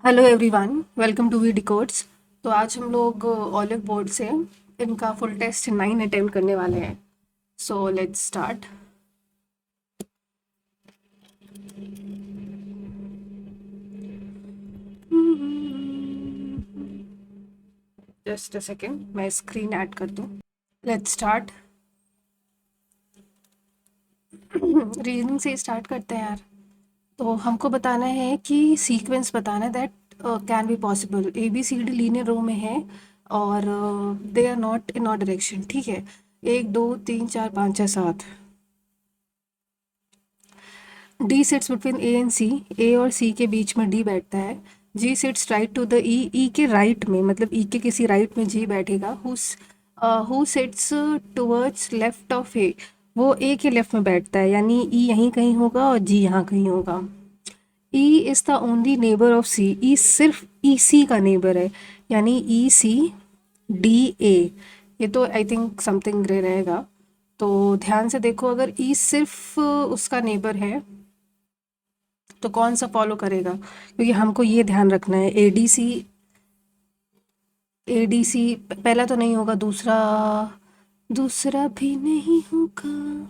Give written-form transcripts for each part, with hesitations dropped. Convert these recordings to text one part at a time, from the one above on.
Hello everyone, welcome to We Decodes. तो आज हम लोग ऑलिव बोर्ड से इनका फुल टेस्ट 9 अटेम्प्ट करने वाले हैं। So let's start. Just a second, मैं स्क्रीन ऐड कर दूँ। Let's start. रीजनिंग से स्टार्ट करते हैं यार। तो हमको बताना है कि सीक्वेंस बताना है that can be possible. A B C D linear row में है और they are not in or direction. ठीक है, 1 2 3 4 5 6 7। D sits between A and C. A और सी के बीच में डी बैठता है। G sits right to the E. E के राइट में, मतलब ई के किसी राइट में जी बैठेगा। Who sits towards left of A. वो ए के लेफ्ट में बैठता है, यानी ई यहीं कहीं होगा और जी यहाँ कहीं होगा। E is the only neighbour of C. E सिर्फ ई सी का नेबर है, यानी ई सी डी ए। ये तो आई थिंक समथिंग ग्रे रहेगा। तो ध्यान से देखो, अगर ई सिर्फ उसका नेबर है तो कौन सा फॉलो करेगा, क्योंकि हमको ये ध्यान रखना है। ए डी सी पहला तो नहीं होगा, दूसरा दूसरा भी नहीं होगा।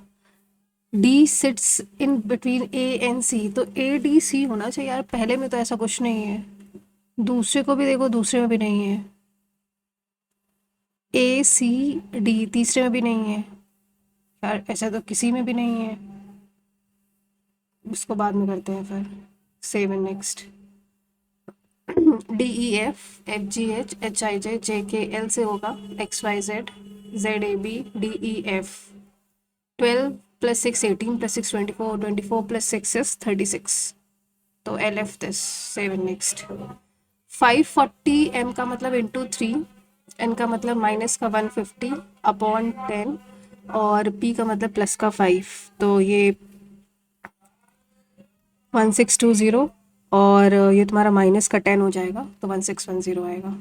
D sits in between A and C, तो ए डी सी होना चाहिए यार। पहले में तो ऐसा कुछ नहीं है, दूसरे को भी देखो, दूसरे में भी नहीं है। ए सी डी तीसरे में भी नहीं है यार, ऐसा तो किसी में भी नहीं है। इसको बाद में करते हैं फिर। Seven next. D E F F G H H I J J K L से होगा। X Y Z Z A B D E F. 12 + 6 18 + 6 24 24 + 6 is 36। तो L F this. Seven next. 540 M का मतलब इंटू 3। एन का मतलब minus का 150 upon 10 और P का मतलब प्लस का 5। तो ये 1620 और ये तुम्हारा माइनस का 10 हो जाएगा, तो 1610 आएगा।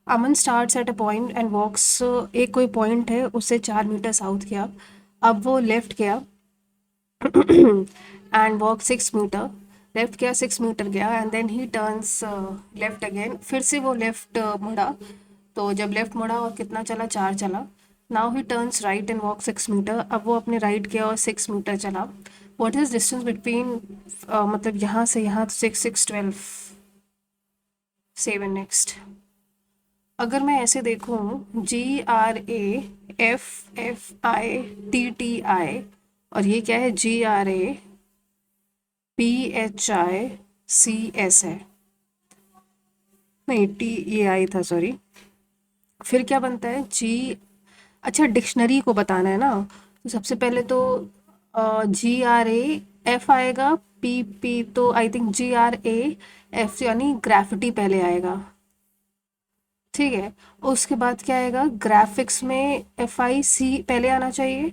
Aman starts at a point and walks. एक कोई पॉइंट है, उससे 4 मीटर साउथ गया। अब वो लेफ्ट गया एंड वॉक 6 मीटर। लेफ्ट गया, 6 मीटर गया and then he turns left again. फिर से वो लेफ्ट मुड़ा। तो जब लेफ्ट मुड़ा और कितना चला, 4 चला। Now he turns right and walk 6 metre. अब वो अपने राइट गया और 6 मीटर चला। व्हाट इज डिस्टेंस बिटवीन, मतलब यहाँ से यहाँ 6 6 12। Seven next. अगर मैं ऐसे देखूँ, GRAFFITTI और ये क्या है, GRAPHICS है। नहीं, TEI था, सॉरी। फिर क्या बनता है, जी। अच्छा, डिक्शनरी को बताना है ना। तो सबसे पहले तो GRAF आएगा। पी तो आई थिंक GRAF यानी ग्राफिटी पहले आएगा। ठीक है, उसके बाद क्या आएगा, ग्राफिक्स में FIC पहले आना चाहिए।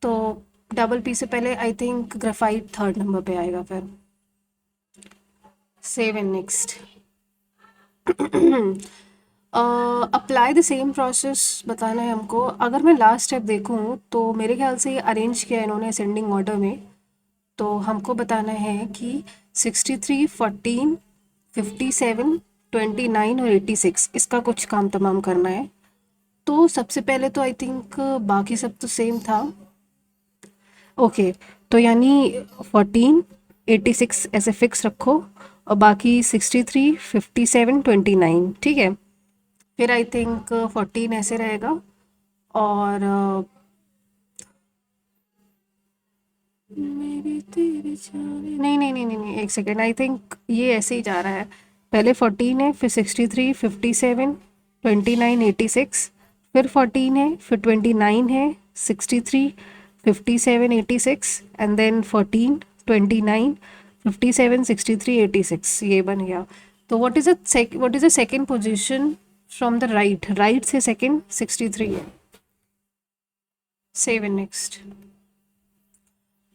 तो डबल पी से पहले I think graphite third number पे आएगा फिर। Seven next. Apply the same process बताना है हमको। अगर मैं लास्ट स्टेप देखूँ तो मेरे ख्याल से ये अरेंज किया है इन्होंने असेंडिंग ऑर्डर में। तो हमको बताना है कि 63 14 57 29 और 86 इसका कुछ काम तमाम करना है। तो सबसे पहले तो आई थिंक बाकी सब तो सेम था। ओके, तो यानी 14 86 ऐसे फिक्स रखो और बाकी 63 57 29। ठीक है, फिर आई थिंक 14 ऐसे रहेगा और मेरी तेरे जाने, नहीं नहीं नहीं नहीं नहीं, एक सेकेंड, आई थिंक ये ऐसे ही जा रहा है। पहले 14 है, फिर 63 57 29 86, फिर 14 है, फिर 29 है, 63 57 86 एंड देन 14 29 57 63 86। ये बन गया। तो what is the second position from the right. Right से सेकंड 63 है। Seven next.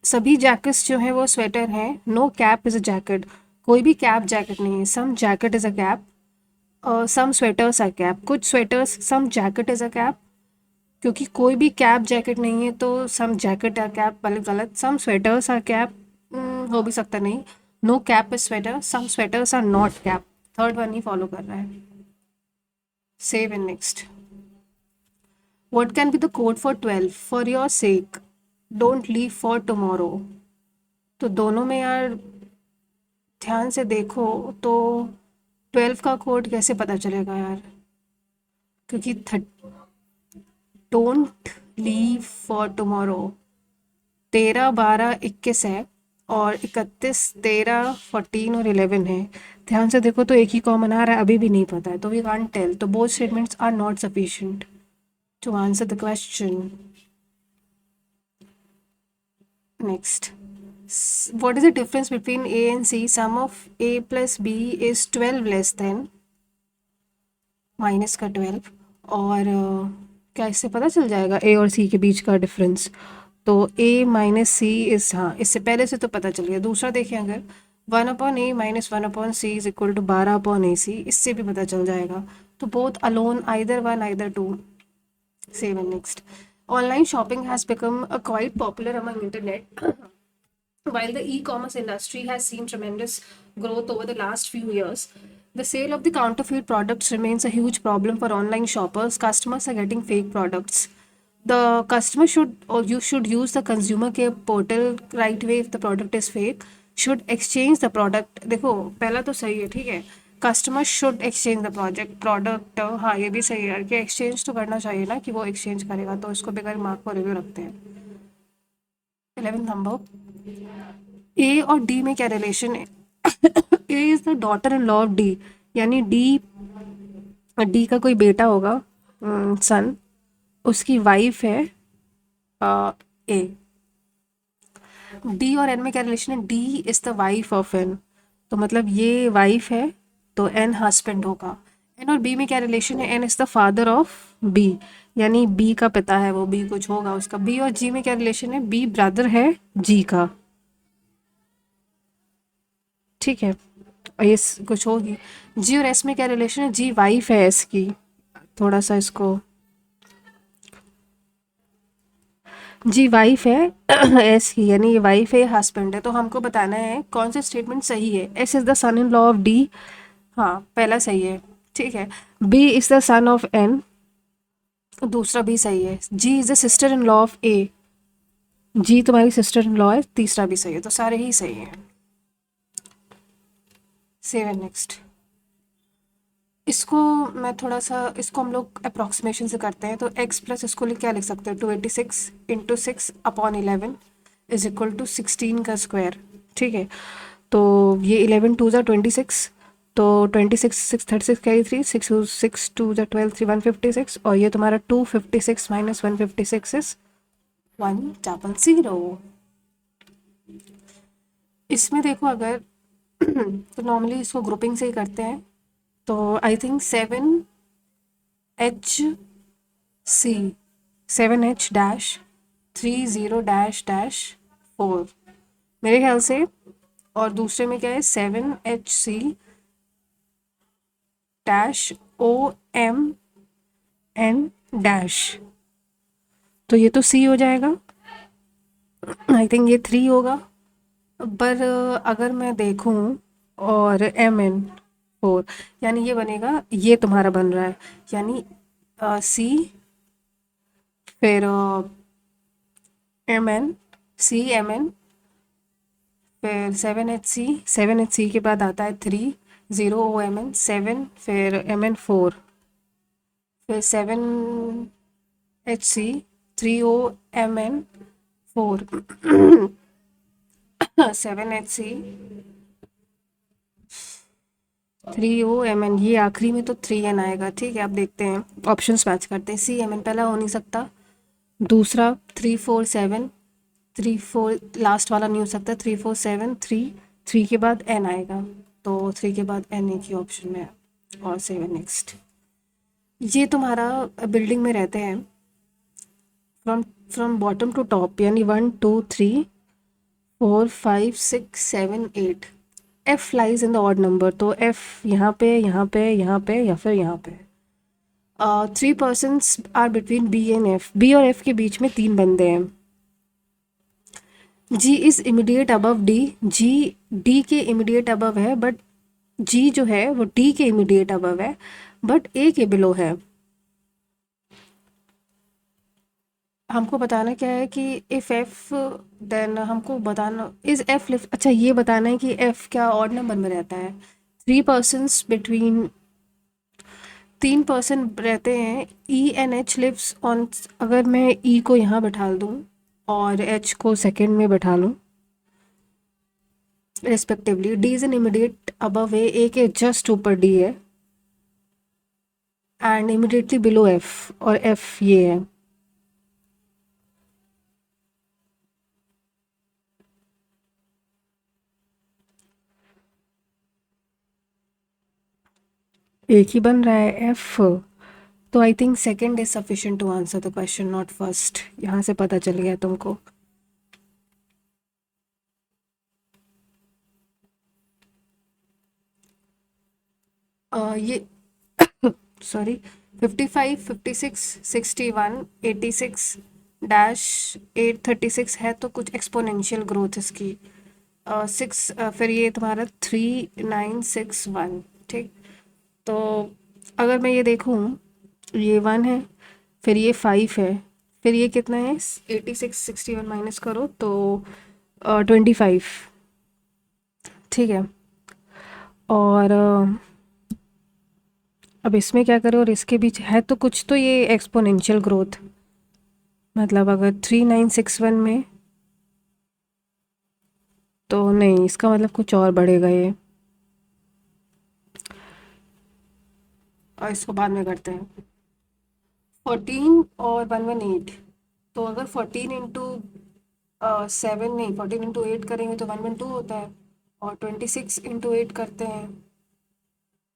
सभी जैकेट्स जो हैं वो स्वेटर हैं। No cap is a jacket. कोई भी कैप जैकेट नहीं है। Some jacket is a cap और सम स्वेटर्स आर कैप। कुछ sweaters, some jacket is a cap. क्योंकि कोई भी कैप जैकेट नहीं है तो सम जैकेट आर कैप वाले गलत। सम स्वेटर्स आर कैप हो भी सकता नहीं। No cap is sweater, some sweaters are not cap. Third one ही फॉलो कर रहा है। Seven next. What can be the code for 12? For your sake, don't leave for tomorrow. तो दोनों में यार ध्यान से देखो तो 12 का कोड कैसे पता चलेगा यार, क्योंकि डोंट लीव फॉर टुमारो 13, 12, 21 है, और 31, 13, 14 और 11 है। ध्यान से देखो तो एक ही कॉमन आ रहा है, अभी भी नहीं पता है, तो वी कांट टेल। तो both statements are not sufficient to answer the question. Next, what is the difference between A and C? Sum of A plus B is 12 less than minus का 12। और क्या इससे पता चल जाएगा A और C के बीच का डिफरेंस? तो A माइनस सी इज, हाँ इससे पहले से तो पता चल गया। दूसरा देखें अगर 1/A minus 1/C is equal to 12/AC, इससे भी पता चल जाएगा। तो both alone, either one either two. Save and next. Online shopping has become a quite popular among internet. While the e-commerce industry has seen tremendous growth over the last few years, the sale of the counterfeit products remains a huge problem for online shoppers. Customers are getting fake products. The customer should, or you should use the consumer care portal right way if the product is fake. Should exchange the product. देखो पहला तो सही है, ठीक है। Customer should exchange the product, हाँ ये भी सही है यार कि एक्सचेंज तो करना चाहिए ना, कि वो एक्सचेंज करेगा, तो इसको बगैर मार्क को रिव्यू रखते हैं। 11 नंबर, ए और डी में क्या रिलेशन है? A is the daughter in law of D, यानी डी, डी का कोई बेटा होगा, सन, उसकी वाइफ है ए। डी और एन में क्या रिलेशन है? D is the wife of N, तो मतलब ये वाइफ है तो एन हस्बैंड होगा। एन और बी में क्या रिलेशन है? N is the father of B, यानी बी का पिता है वो, बी कुछ होगा उसका। बी और जी में क्या रिलेशन है? बी ब्रदर है जी का, ठीक है, और ये कुछ होगी। जी और एस में क्या रिलेशन है? जी वाइफ है एस की, थोड़ा सा इसको, जी वाइफ है एस की, यानी ये वाइफ है, हस्बैंड है। तो हमको बताना है कौन सा स्टेटमेंट सही है। S is the son in law of D, हाँ पहला सही है, ठीक है। B is the son of N, दूसरा भी सही है। G is the sister in law of A, G तुम्हारी सिस्टर इन लॉ है, तीसरा भी सही है। तो सारे ही सही हैं। Save and next. इसको मैं थोड़ा सा, इसको हम लोग अप्रॉक्सीमेशन से करते हैं। तो x प्लस इसको क्या लिख सकते हैं? 286 इंटू 6/11 इज इक्वल टू 16 का स्क्वायर, ठीक है। तो ये 11 2 ज़ा 26, तो 26 6 36 कैरी 3, 6 2 ज़ा 12 3 156, और ये तुम्हारा 256 माइनस 156 इज 100। इसमें देखो अगर तो नॉर्मली इसको ग्रुपिंग से ही करते हैं। तो I think 7HC 7H dash 30 dash dash 4 मेरे ख्याल से। और दूसरे में क्या है? 7HC डैश OMN डैश, तो ये तो C हो जाएगा। आई थिंक ये 3 होगा। पर अगर मैं देखूं और MN 4, यानी ये बनेगा, ये तुम्हारा बन रहा है, यानी C फिर MN फिर 7HC के बाद आता है 3 0 OMN 7, फिर MN 4, फिर 7HC 3 OMN 4 7HC 3OMN, ये आखिरी में तो 3N आएगा, ठीक है। अब देखते हैं, ऑप्शंस मैच करते हैं। CMN पहला हो नहीं सकता, दूसरा 3 4 7, 3 4 लास्ट वाला नहीं हो सकता, 3 4 7 3 के बाद N आएगा, तो 3 के बाद N एक ही ऑप्शन में है। और 7 नेक्स्ट। ये तुम्हारा बिल्डिंग में रहते हैं from from bottom to top, यानी 1 2 3 4 5 6 7 8। F lies in the odd number, तो F यहाँ पे, यहाँ पे, यहाँ पे, या फिर यहाँ पे। 3 persons are between B and F, B और F के बीच में 3 बंदे हैं। G is immediate above D, G D के इमीडिएट अबव है, बट जी जो है वो डी के इमीडिएट अबव है, बट ए के बिलो है। हमको बताना क्या है कि इफ़ एफ, देन हमको बताना इज एफ लिव, अच्छा ये बताना है कि एफ क्या ऑड नंबर में रहता है। 3 पर्सन्स बिटवीन, 3 पर्सन रहते हैं, E and H lives on, अगर मैं ई को यहाँ बैठा दूँ और एच को सेकंड में बैठा लूँ respectively, D is an immediate above A के जस्ट ऊपर डी है एंड इमीडिएटली बिलो एफ, और एफ ये है। एक ही बन रहा है एफ, तो I think second is sufficient to answer the question, not first. यहाँ से पता चल गया तुमको। ये सॉरी, 55, 56, 61, 86 डैश 836 है, तो कुछ एक्सपोनेंशियल ग्रोथ इसकी। सिक्स, फिर ये तुम्हारा 3961, ठीक। तो अगर मैं ये देखूँ, ये 1 है, फिर ये 5 है, फिर ये कितना है, 86, 61 माइनस करो तो 25, ठीक है। और अब इसमें क्या करें, और इसके बीच है तो कुछ, तो ये एक्सपोनेंशियल ग्रोथ, मतलब अगर 3961 में, तो नहीं, इसका मतलब कुछ और बढ़ेगा ये, और इसको बाद में करते हैं। 14 और 118, तो अगर 14 इंटू 7 नहीं, 14 इंटू 8 करेंगे तो 112 होता है, और 26 इंटू 8 करते हैं,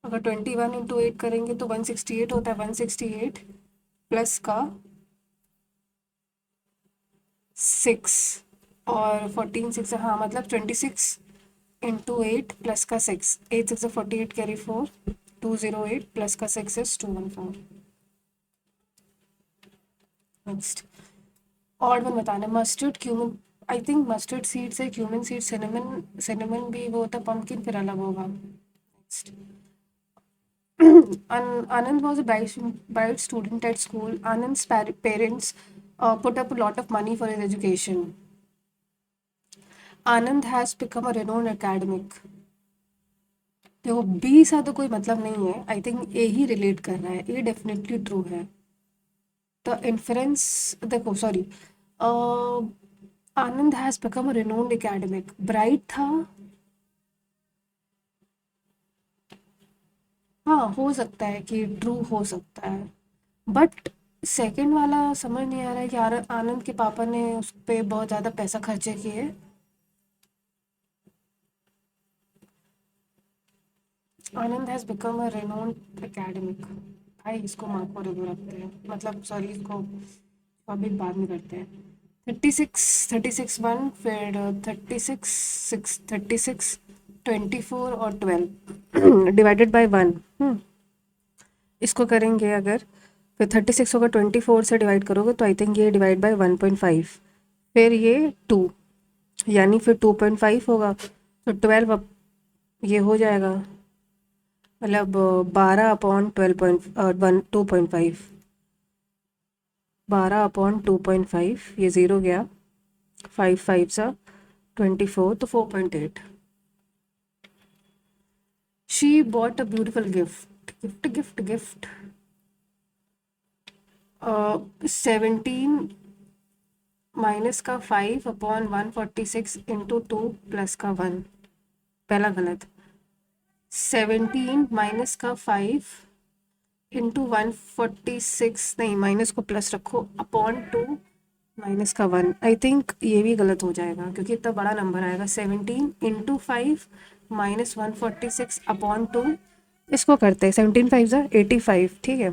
अगर 21 इंटू 8 करेंगे तो 168 होता है, 168 प्लस का 6, और 14 6, हाँ मतलब 26 इंटू 8 प्लस का 6, 8 6 48 कैरी 4, 208 प्लस का 6 इज 214। नेक्स्ट, ऑड वन बताना, mustard, cumin, I think mustard seed से क्यूमिन सीड, सिनेमन, सिनेमन भी वो होता है, पंपकिन फिर अलग होगा। Next, Anand was a bright student at school. Anand's parents put up a lot of money for his education. Anand has become a renowned academic. देखो B सा तो कोई मतलब नहीं है, I think A he relate कर रहा है, ए डेफिनेटली ट्रू है। द इन्फरेंस, देखो sorry, Anand has become a renowned academic, bright था, हाँ हो सकता है कि ट्रू हो सकता है, बट सेकंड वाला समझ नहीं आ रहा है कि आनंद के पापा ने उस पे बहुत ज़्यादा पैसा खर्चे किए। आनंद हैज़ बिकम अ रेनोन्ड एकेडमिक, भाई इसको मार्क पर रिव्यू रखते हैं, मतलब सॉरी इसको टॉपिक बाद में करते हैं। 36, 36 1, फिर 36 6, 36 24 और 12 डिवाइडेड बाय 1। इसको करेंगे अगर, फिर 36 होगा, 24 से डिवाइड करोगे तो आई थिंक ये डिवाइड बाय 1.5, फिर ये 2, यानी फिर 2.5 होगा, तो 12 अब ये हो जाएगा, मतलब 12/12.1 2.5, 12/2.5, ये ज़ीरो गया, 5 5 सा 24, तो 4.8। She bought a beautiful gift, gift gift gift, 17 minus का 5/146 इंटू 2 प्लस का 1, पहला गलत। 17 माइनस का 5 इंटू 146, नहीं माइनस को प्लस रखो, अपॉन 2 माइनस का 1, आई थिंक ये भी गलत हो जाएगा क्योंकि इतना बड़ा नंबर आएगा। 17 इंटू 5 माइनस 146 अपॉन 2, इसको करते हैं, 17 5 ज़ा 85, ठीक है।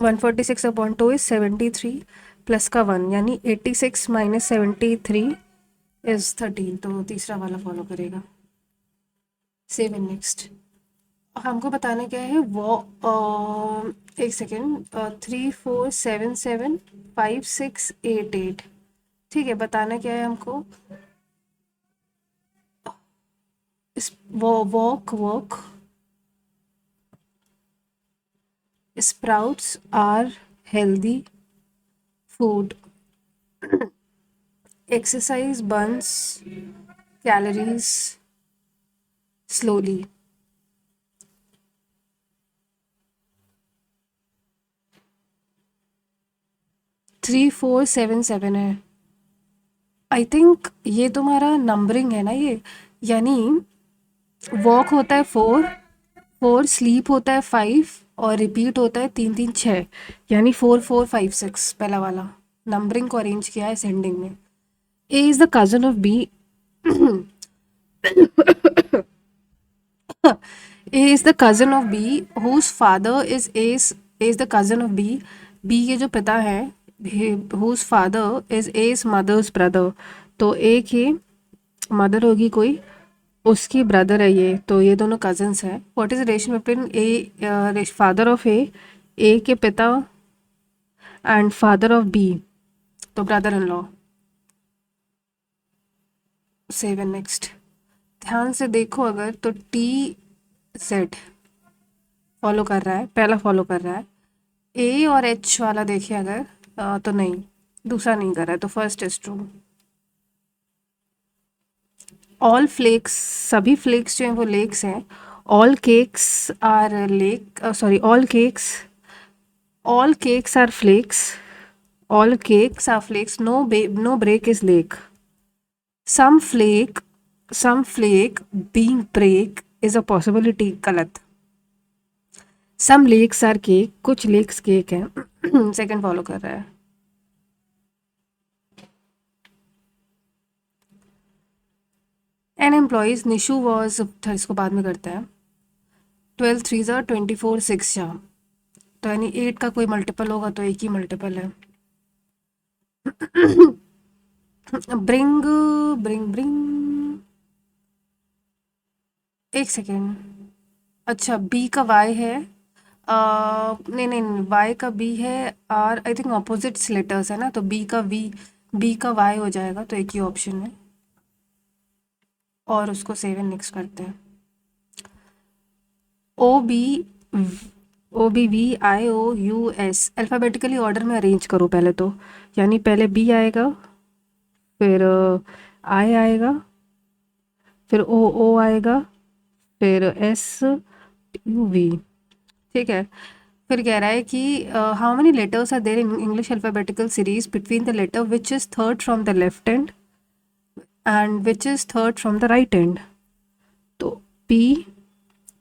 146 अपॉन 2 इज 73 प्लस का 1, यानी 86 माइनस 73 इज 13, तो तीसरा वाला फॉलो करेगा। सेव इन नेक्स्ट, हमको बताना क्या है वो, एक सेकेंड, 3 4 7 7 5 6 8 8, ठीक है, बताना क्या है हमको? इस वो walk walk sprouts are healthy food, exercise burns calories slowly. 3477 है। आई थिंक ये तुम्हारा नंबरिंग है ना ये, यानी वॉक होता है 4, 4 स्लीप होता है 5, और रिपीट होता है 3 3 6, यानी 4456 पहला वाला। नंबरिंग को अरेंज किया है असेंडिंग में। A is the cousin of B. A is the cousin of B whose father is A is the cousin of B, B के जो पिता हैं whose father is A's mother's brother, तो A की mother होगी कोई, उसकी ब्रदर है ये, तो ये दोनों कजन्स हैं। What is relation between A father of A के पिता एंड फादर ऑफ बी, तो ब्रदर इन लॉ। 7 नेक्स्ट। ध्यान से देखो अगर तो टी जेड फॉलो कर रहा है, पहला फॉलो कर रहा है। ए और एच वाला देखिए अगर तो नहीं, दूसरा नहीं कर रहा है, तो first is true. All flakes, सभी फ्लेक्स जो हैं वो लेक्स हैं। All cakes are lake, sorry all cakes are flakes, all cakes are flakes, no break is lake. Some flake, some flake being break is a possibility, गलत। Some lakes are cake, कुछ lakes cake हैं। Second follow कर रहा है। N employees Nishu was, इसको बाद में करते हैं। 12 3 ज़ा 24 6 जा, तो यानी 8 का कोई मल्टीपल होगा तो एक ही मल्टीपल है। ब्रिंग ब्रिंग ब्रिंग, एक सेकेंड। अच्छा, बी का वाई है, नहीं नहीं नहीं, वाई का बी है, are I think opposites letters है ना, तो बी का वी, बी का वाई हो जाएगा, तो एक ही ऑप्शन है। और उसको 7 नेक्स्ट करते हैं। O B, O B V I O U S, alphabetically order में अरेंज करो पहले तो, यानी पहले बी आएगा, फिर आई आएगा, फिर ओ आएगा, फिर एस यू वी। ठीक है। फिर कह रहा है कि how many letters are there in English alphabetical series between the letter which is third from the left end and which is third from the right end, तो P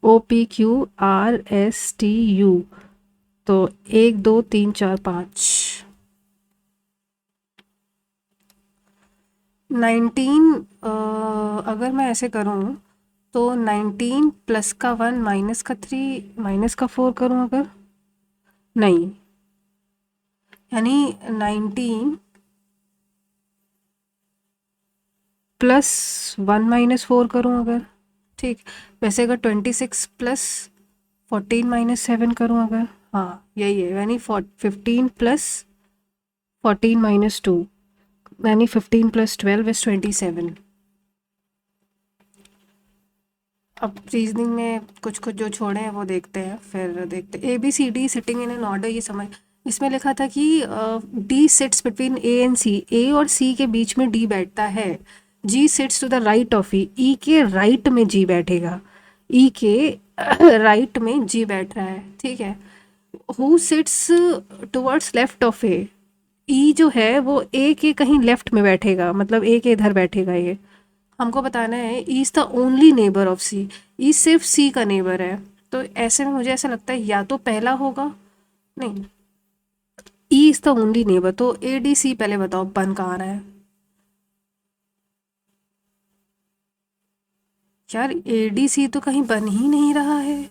O P Q R S T U, तो 1 2 3 4 5। 19, अगर मैं ऐसे करूँ तो 19 plus का 1 minus का 3 minus का 4 करूँ अगर, नहीं, यानी 19 प्लस 1 माइनस 4 करूँ अगर, ठीक। वैसे अगर 26 प्लस 14 माइनस 7 करूँ अगर, हाँ यही है, यानी 15 प्लस 14 माइनस 2, यानी 15 प्लस 12 इज 27। अब रीजनिंग में कुछ कुछ जो छोड़े हैं वो देखते हैं, फिर देखते A B C D sitting in an order, ये समझ। इसमें लिखा था कि D sits between A and C, A और सी के बीच में डी बैठता है। G sits to the right of E के राइट में जी बैठेगा, ई के राइट में जी बैठ रहा है, ठीक है। Who sits towards left of A, E जो है वो ए के कहीं लेफ्ट में बैठेगा, मतलब ए के इधर बैठेगा ये। हमको बताना है E is the only neighbour of C, E सिर्फ सी का नेबर है, तो ऐसे में मुझे ऐसा लगता है या तो पहला होगा, नहीं, ई इज़ द ओनली नेबर, तो ए डी सी पहले बताओ बन कहाँ रहा है। यार ए डी सी तो कहीं बन ही नहीं रहा है।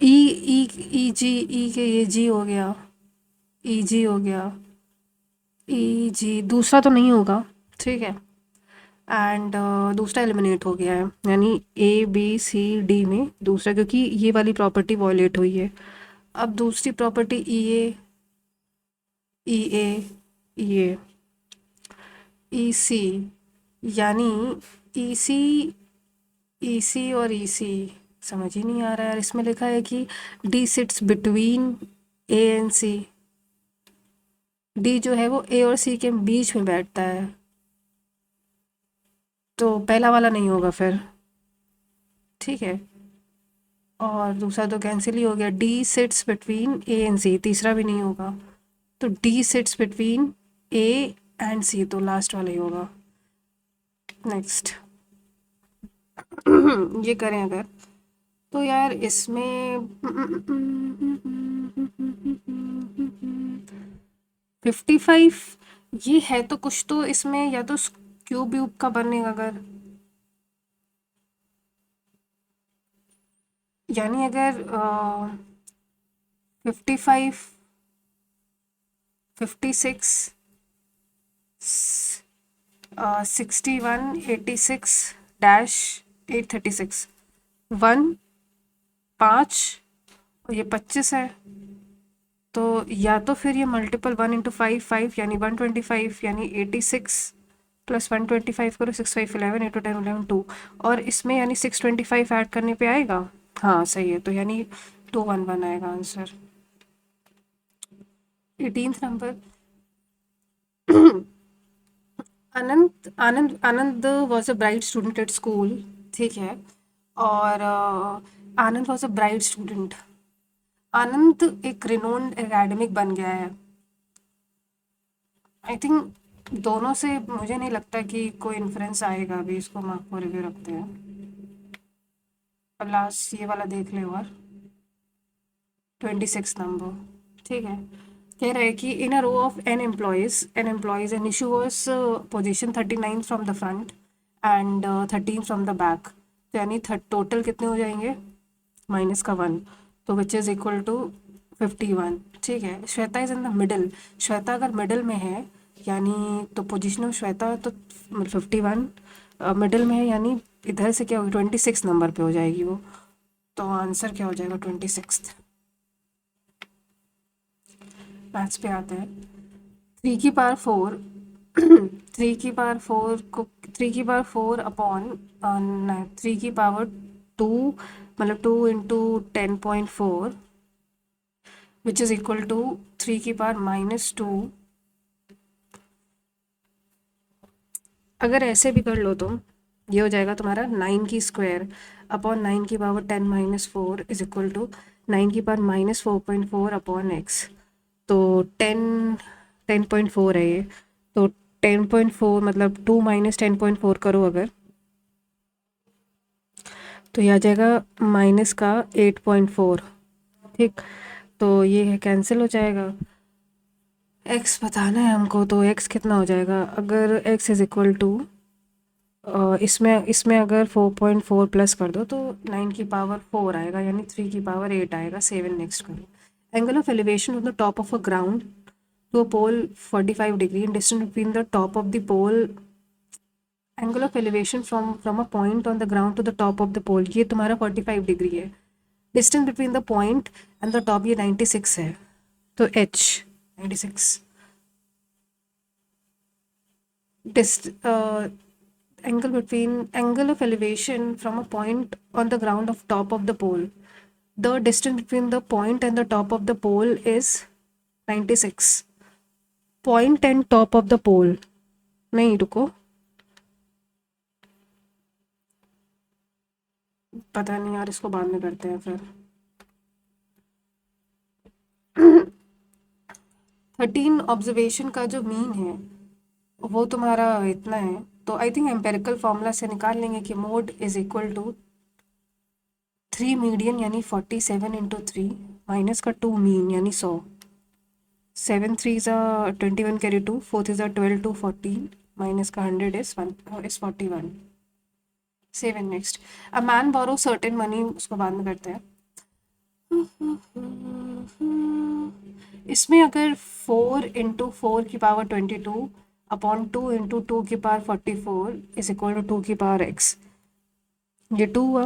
ई ई ई जी, ई के ये जी हो गया, ई जी हो गया, ई जी दूसरा तो नहीं होगा, ठीक है। एंड दूसरा एलिमिनेट हो गया है, यानी ए बी सी डी में दूसरा, क्योंकि ये वाली प्रॉपर्टी वॉयलेट हुई है। अब दूसरी प्रॉपर्टी ई ए, ई ए ये ई सी, यानी ई सी, ई सी और ई सी समझ ही नहीं आ रहा है यार। इसमें लिखा है कि D sits between A and C. D जो है वो ए और सी के बीच में बैठता है, तो पहला वाला नहीं होगा फिर। ठीक है, और दूसरा तो कैंसिल ही हो गया। D sits between A and C, तीसरा भी नहीं होगा। तो D sits between A and C, तो लास्ट वाला ही होगा। नेक्स्ट ये करें अगर, तो यार इसमें 55 ये है तो कुछ तो इसमें, या तो क्यूब व्यूब का बनेगा अगर, यानी अगर 55, 56, 61, 86 डैश 836, 1, 5 और ये 25 है। तो या तो फिर ये मल्टीपल 1 × 5, 5 यानी 125 यानी 86 प्लस 125 करो, 6 5 11, 8 10 11 2, और इसमें यानी 625 ऐड करने पे आएगा। हाँ सही है, तो यानी 211 आएगा answer. 18th number. Anand was a bright student at school. ठीक है, और आनंद वॉज अ ब्राइट स्टूडेंट। आनंद एक रिनोन्ड एकेडमिक बन गया है। आई थिंक दोनों से मुझे नहीं लगता कि कोई इन्फ्लुएंस आएगा। अभी इसको मार्क को रिव्यू रखते हैं, और लास्ट ये वाला देख ले। और 26 नंबर। ठीक है, कह रहा है कि in a row of N employees Anish was position 39 from the front end 13 from the back. तो यानी टोटल कितने हो जाएंगे, माइनस का 1, तो विच इज़ इक्वल टू 51। ठीक है, Shweta is in the middle. Shweta अगर मिडल में है, यानी तो पोजीशन ऑफ श्वेता तो 51 मिडल में है, यानी इधर से क्या होगी, 26 नंबर पे हो जाएगी वो। तो आंसर क्या हो जाएगा, 26। मैथ्स पे आते हैं। 3 की पावर 4 3 की पावर 4 को 3 की पावर 4 अपॉन 3 की पावर 2, मतलब 2 × 10.4 विच इज़ इक्वल टू 3 की पावर -2। अगर ऐसे भी कर लो तुम, ये हो जाएगा तुम्हारा 9 की स्क्वायर अपॉन 9 की पावर 10 - 4 इज इक्वल टू 9 की पावर -4.4 अपॉन x। तो 10.4 है ये, तो 10.4 मतलब 2 - 10.4 करो अगर, तो ये आ जाएगा माइनस का 8.4। ठीक, तो ये है कैंसिल हो जाएगा। x बताना है हमको, तो x कितना हो जाएगा, अगर x इज़ इक्वल टू इसमें अगर 4.4 प्लस कर दो तो 9 की पावर 4 आएगा, यानी 3 की पावर 8 आएगा। 7 नेक्स्ट करो। Angle of elevation on the top of a ground to a pole 45 degree and distance between the top of the pole. Angle of elevation from a point on the ground to the top of the pole, ये तुम्हारा 45 degree है। Distance between the point and the top ये 96 है, तो h 96। डिस्ट angle of elevation from a point on the ground of top of the pole. The distance between the point and the top of the pole is 96. Point and top of the pole. नहीं रुको, पता नहीं यार, इसको बाद में करते हैं फिर। 13 ऑब्जर्वेशन का जो मीन है वो तुम्हारा इतना है, तो आई थिंक एम्पेरिकल फॉर्मूला से निकाल लेंगे कि mode is equal to 3 median यानी 47 × 3 माइनस का 2 मीन यानी 100। 7 3 is 21 carry 2, 4th is 12 to 14 minus का 100 is 41। 7 next, a man borrows certain money, उसको बाद में करते हैं। इसमें अगर 4 × 4 की पावर 22 अपॉन 2 × 2 की पावर 44 इज इक्वल टू 2 की पावर x। ये 2 हुआ,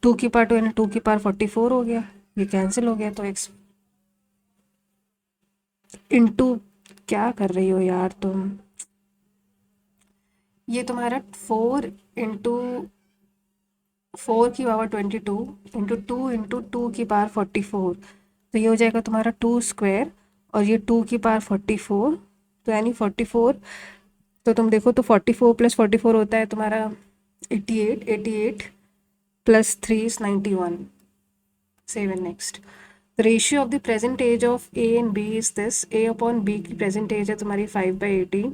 2 की पावर 2 यानी 2 की पावर 44 हो गया, ये कैंसिल हो गया, तो x इंटू क्या कर रही हो यार तुम। ये तुम्हारा 4 की पावर 22 इंटू 2 की पावर 44, तो ये हो जाएगा तुम्हारा 2 स्क्वायर, और ये 2 की पावर 44, तो यानी 44। तो तुम देखो तो 44 + 44 होता है तुम्हारा 88, 88 +3 is 91। 7 next. The ratio of the present age of A and B is this, A upon B की प्रेजेंट एज है तुम्हारी 5/18,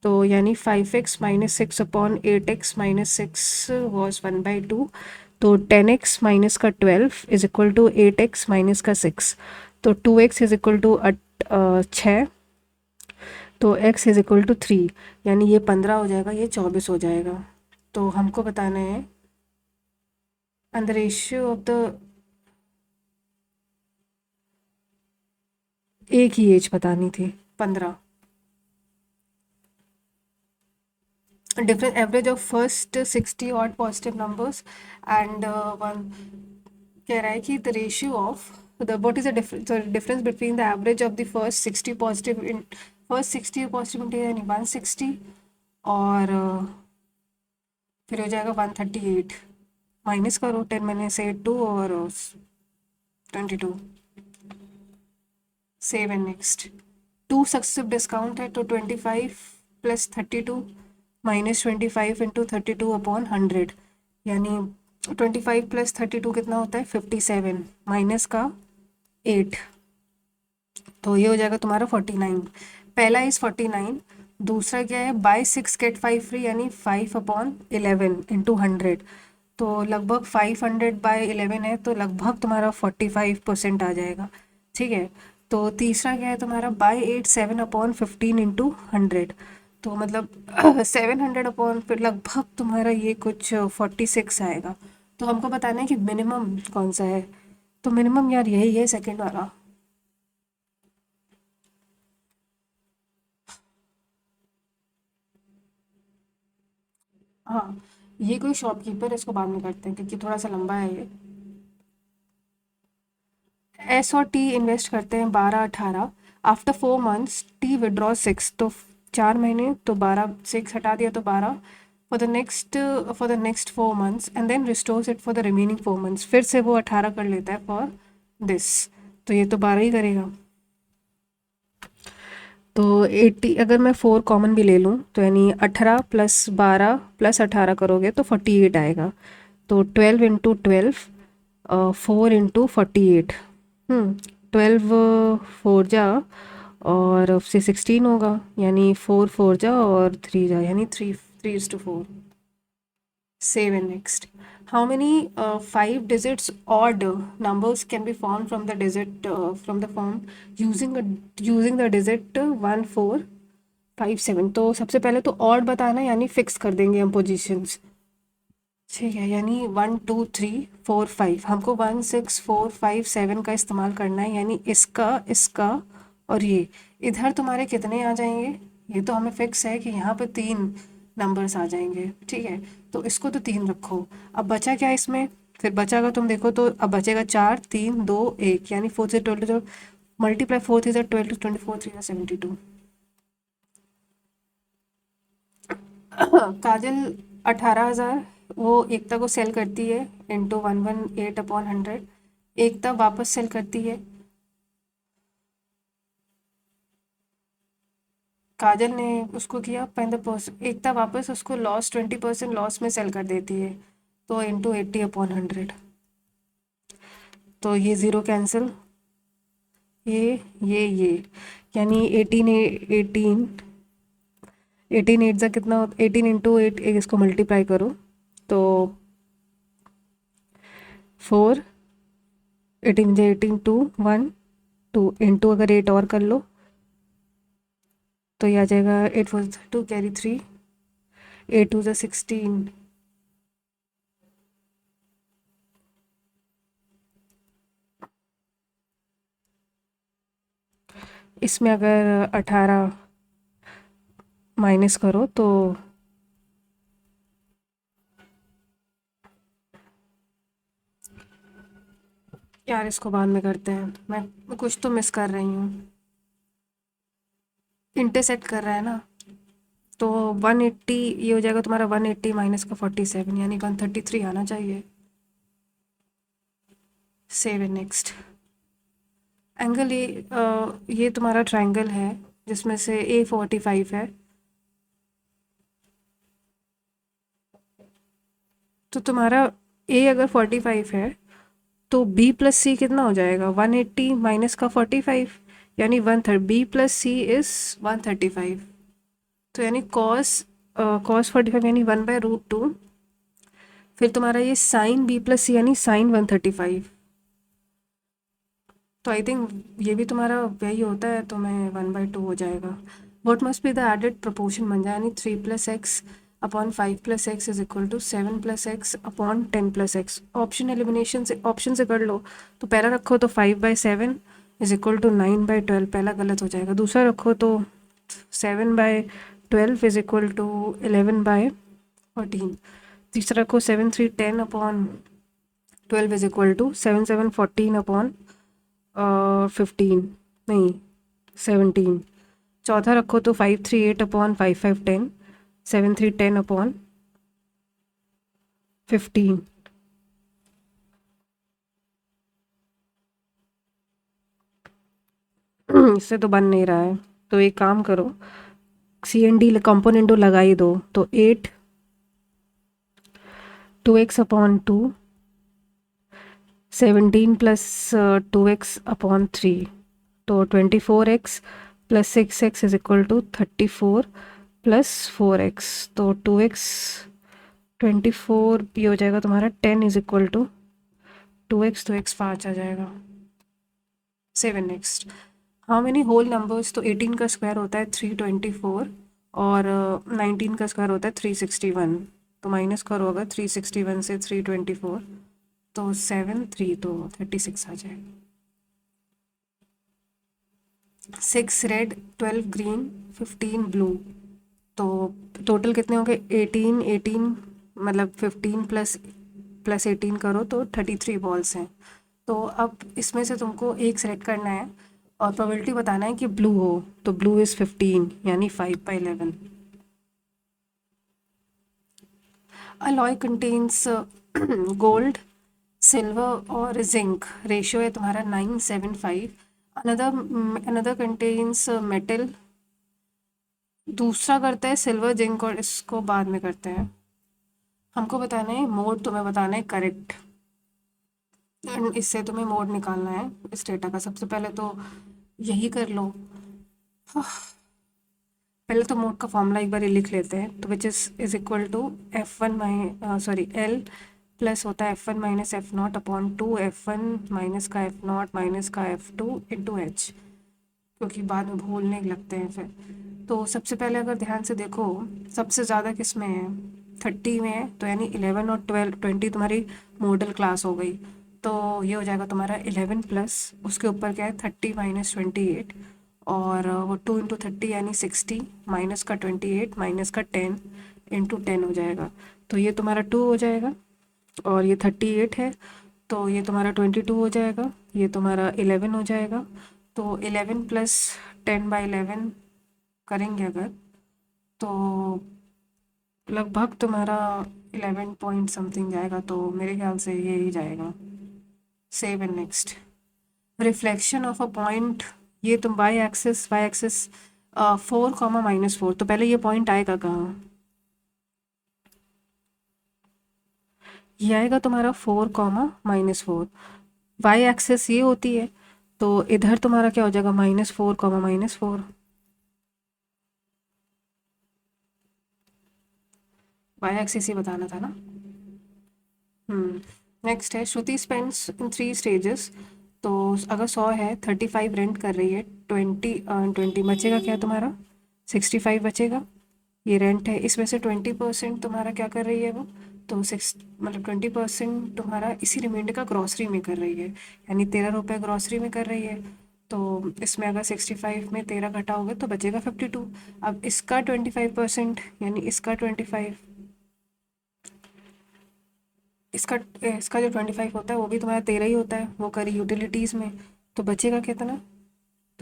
तो यानी 5x - 6/8x - 6 वॉज 1/2, तो 10x माइनस का 12 is equal to 8x minus का 6, तो 2x इज इक्वल टू 6, तो x इज इक्वल टू 3, यानी ये 15 हो जाएगा, ये 24 हो जाएगा। तो हमको बताना है and the ratio of the, एक ही एज बतानी थी 15, different average of first 60 odd positive numbers and one, कह रहा है कि the ratio of the what is the difference between the average of the first 60 positive in first 60 positive integer यानी 160, और फिर हो जाएगा 138, माइनस करो 10 मैंने से 2 और 22। Save and next. 2 successive discount है, तो 25 + 32 - 25 इंटू 32/100, यानी 25 + 32 कितना होता है 57, माइनस का 8, तो ये हो जाएगा तुम्हारा 49। पहला इज 49, दूसरा क्या है बाय 6 गेट 5 फ्री, यानी 5/11 इंटू 100, तो लगभग 500/11 है, तो लगभग तुम्हारा 45% आ जाएगा। ठीक है। तो तीसरा क्या है तुम्हारा बाय 8 7/15 इंटू 100, तो मतलब 700 अपॉन, फिर लगभग तुम्हारा ये कुछ 46 आएगा। तो हमको बताना है कि मिनिमम कौन सा है, तो मिनिमम यार यही है सेकंड वाला। हाँ, ये कोई शॉपकीपर है, इसको बाद में करते हैं क्योंकि थोड़ा सा लंबा है ये। एस और टी इन्वेस्ट करते हैं 12 18, आफ्टर 4 मंथ्स टी विड्रॉ 6, तो 4 महीने, तो 12 6 हटा दिया तो 12, for the next 4 months and then restores it for the remaining 4 months, फिर से वो 18 कर लेता है फॉर दिस, तो ये तो 12 ही करेगा। तो 80, अगर मैं 4 कॉमन भी ले लूँ तो यानी 18 + 12 + 18 करोगे तो 48 आएगा, तो 12 × 12 4 इंटू 48, 12 4 जा और से 16 होगा, यानी 4 4 जा और 3 जा, यानी 3:4। Save and next. How many 5 digits odd numbers can be formed from the digit from the form using the digit 1457? तो सबसे पहले तो odd बताना, यानी फिक्स कर देंगे हम पोजीशंस। ठीक है, यानी 1 2 3 4 5, हमको 1 6 4 5 7 का इस्तेमाल करना है, यानी इसका इसका और ये इधर तुम्हारे कितने आ जाएंगे, ये तो हमें फिक्स है कि यहाँ पे 3 नंबर्स आ जाएंगे। ठीक है, तो इसको तो 3 रखो। अब बचा क्या इसमें, फिर बचा अगर तुम देखो तो अब बचेगा 4 3 2 1, यानी 4 से 12 मल्टीप्लाई 4 3 12 24 3 72। काजल 18,000 वो एकता को सेल करती है इंटू 118/100, एकता वापस सेल करती है, काजल ने उसको किया 15%, एकता वापस उसको लॉस 20% लॉस में सेल कर देती है, तो इंटू 80/100, तो ये ज़ीरो कैंसिल, ये यानी 18 8 ज़ा कितना होता, 18 × 8, इसको मल्टीप्लाई करो तो 4, 18 2 1 2 इंटू अगर 8 और कर लो तो ये आ जाएगा 8 4 2 कैरी 3, 8 2 16, इसमें अगर 18 माइनस करो तो यार इसको बाद में करते हैं, मैं कुछ तो मिस कर रही हूँ। इंटरसेक्ट कर रहा है ना, तो 180 ये हो जाएगा तुम्हारा 180 माइनस का 47 यानी 133 आना चाहिए। Save next. एंगल ये तुम्हारा ट्रायंगल है जिसमें से ए 45 है, तो तुम्हारा ए अगर 45 है तो बी प्लस सी कितना हो जाएगा, 180 माइनस का 45 यानी 130, बी प्लस सी इज 135। तो यानी कॉस 45 यानी 1/√2। फिर तुम्हारा ये साइन बी प्लस सी यानी साइन 135। तो आई थिंक ये भी तुम्हारा वही होता है, तो मैं 1/2 हो जाएगा। What must be the added proportion बन जाए, यानी 3+x/5+x is equal to 7+x/10+x। Option एलिमिनेशन से ऑप्शन से कर लो, तो पहला रखो तो 5/7 इज इक्वल टू 9/12, पहला गलत हो जाएगा। दूसरा रखो तो 7/12 इज इक्वल टू 11/14। तीसरा रखो 7/3 10/12 इज इक्वल टू 7/7 14/15, नहीं 17। चौथा रखो तो 5/3 8/5/5 10, 7/3 10/15। इससे तो बन नहीं रहा है, तो एक काम करो, CND कंपोनेंटो लगा ही दो, तो 8 2x/2, 17 प्लस 2x/3, तो 24x plus 6x is equal to 34 plus 4x, तो 2x 24 ये हो जाएगा तुम्हारा 10 इज इक्वल टू 2x, तो x 5 आ जाएगा। 7 next. How many whole numbers, तो 18 का स्क्वायर होता है 324 और 19 का स्क्वायर होता है 361। तो माइनस करो अगर 361 से 324, तो 7 3 तो 36 आ जाएगा। 6 रेड, 12 ग्रीन, 15 ब्लू, तो टोटल कितने होंगे 18 18, मतलब 15 प्लस 18 करो तो 33 बॉल्स हैं। तो अब इसमें से तुमको एक सेलेक्ट करना है और प्रोबेबिलिटी बताना है कि ब्लू हो, तो ब्लू इज़ 15 यानी 5/11। अलॉय कंटेन्स गोल्ड, सिल्वर और जिंक, रेशियो है तुम्हारा 9:7:5। अनदर कंटेन्स मेटल, दूसरा करता है सिल्वर जिंक और इसको बाद में करते हैं। हमको बताना है मोड, तुम्हें बताना है करेक्ट, एंड इससे तुम्हें मोड निकालना है इस डेटा का। सबसे पहले तो यही कर लो। पहले तो मोड का फॉर्मूला एक बार ये लिख लेते हैं, तो which is equal to L plus होता है F1 minus F0/2, F1 minus का F0 माइनस का F2 इंटू H, क्योंकि बाद में भूलने लगते हैं फिर। तो सबसे पहले अगर ध्यान से देखो, सबसे ज़्यादा किस में है, 30 में है, तो यानी 11 और 20 तुम्हारी मॉडल क्लास हो गई। तो ये हो जाएगा तुम्हारा 11 प्लस उसके ऊपर क्या है 30 माइनस 28, और वो 2 इंटू 30 यानी 60, माइनस का 28 माइनस का 10 इंटू 10 हो जाएगा। तो ये तुम्हारा 2 हो जाएगा, और ये 38 है, तो ये तुम्हारा 22 हो जाएगा, ये तुम्हारा 11 हो जाएगा। तो 11 प्लस 10/11 करेंगे अगर, तो लगभग तुम्हारा 11 पॉइंट समथिंग जाएगा, तो मेरे ख्याल से ये ही जाएगा। Save and next. Reflection of a point, ये तुम y एक्सिस 4, -4, तो पहले ये पॉइंट आएगा कहाँ, ये आएगा तुम्हारा 4, -4। वाई एक्सिस ये होती है, तो इधर तुम्हारा क्या हो जाएगा -4, -4। वाई एक्सिस ही बताना था ना। नेक्स्ट है श्रुति स्पेंड्स इन 3 स्टेजेस। तो अगर 100 है, 35 रेंट कर रही है, 20 बचेगा क्या तुम्हारा, 65 बचेगा, ये रेंट है। इसमें से 20% तुम्हारा क्या कर रही है वो, तो 20% तुम्हारा इसी रिमाइंडर का ग्रॉसरी में कर रही है, यानी 13 रुपये ग्रॉसरी में कर रही है। तो इसमें अगर 65 में 13 घटाओगे तो बचेगा 52। अब इसका 25% यानी इसका इसका जो 25 होता है वो भी तुम्हारा 13 ही होता है, वो करी यूटिलिटीज़ में, तो बचेगा कितना,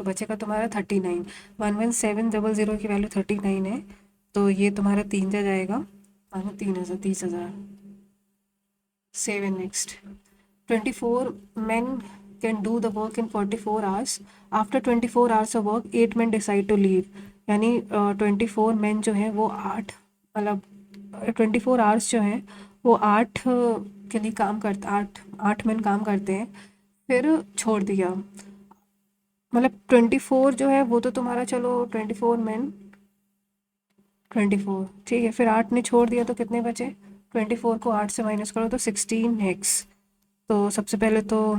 तो बचेगा तुम्हारा 39। 11700 की वैल्यू 39 है, तो ये तुम्हारा 3 जा जाएगा, मानो 3,000, 30,000। Seven next. 24 men can do the work in 44 hours. After 24 hours of work, 8 men decide to leave. यानी 24 men जो हैं वो 8, मतलब 24 आवर्स जो हैं वो 8 के लिए काम करते, 8 men काम करते हैं, फिर छोड़ दिया। मतलब 24 जो है वो तो तुम्हारा, चलो 24 men, 24 ठीक है, फिर 8 ने छोड़ दिया तो कितने बचे? 24 को 8 से माइनस करो तो 16 एक्स। तो सबसे पहले तो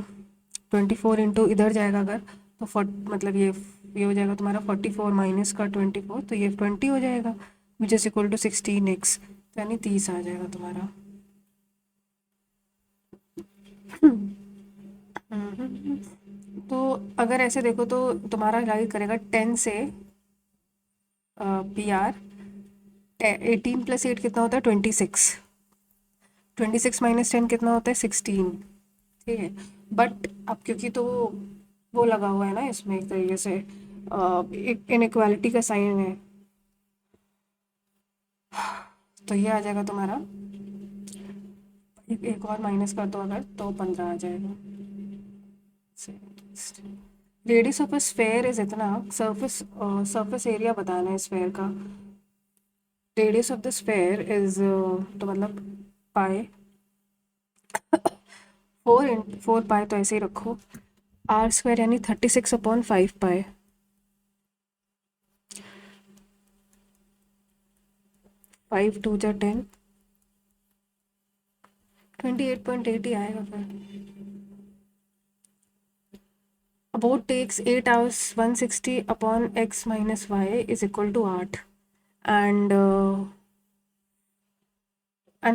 24 इंटू इधर जाएगा अगर, तो मतलब ये हो जाएगा तुम्हारा 44 माइनस का 24, तो ये 20 हो जाएगा, विच इज इक्वल टू 16x, तो यानी 30 आ जाएगा तुम्हारा। तो अगर ऐसे देखो तो तुम्हारा लाइक करेगा 10 से पी आर। 18 प्लस 8 कितना होता है? 26। 26 माइनस 10 कितना होता है? 16। ठीक है, बट अब क्योंकि तो वो लगा हुआ है ना इसमें, एक तरीके से एक इनइक्वालिटी का साइन है, तो ये आ जाएगा तुम्हारा, एक और माइनस कर दो अगर, तो 15 आ जाएगा। Radius of a sphere is इतना, सरफेस एरिया बताना है स्फेयर का। Radius of the sphere is, तो मतलब पाई, 4 पाई, तो ऐसे ही रखो। आर स्क्वायर यानी 36/5 पाई। 5 2 जा 10, 28.80 आएगा फिर। A boat takes 8 hours, 160 upon x minus y is equal to 8, and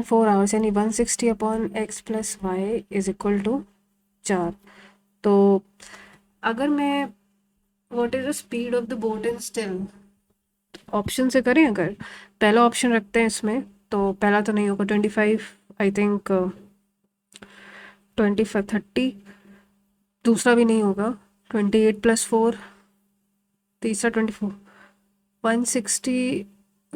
4 hours यानी 160 upon x plus y is equal to 4। तो अगर मैं, what is the speed of the boat in still, option से करें अगर, पहला ऑप्शन रखते हैं इसमें, तो पहला तो नहीं होगा, 25 आई थिंक, 25 30, दूसरा भी नहीं होगा, 28 + 4, तीसरा 24, 160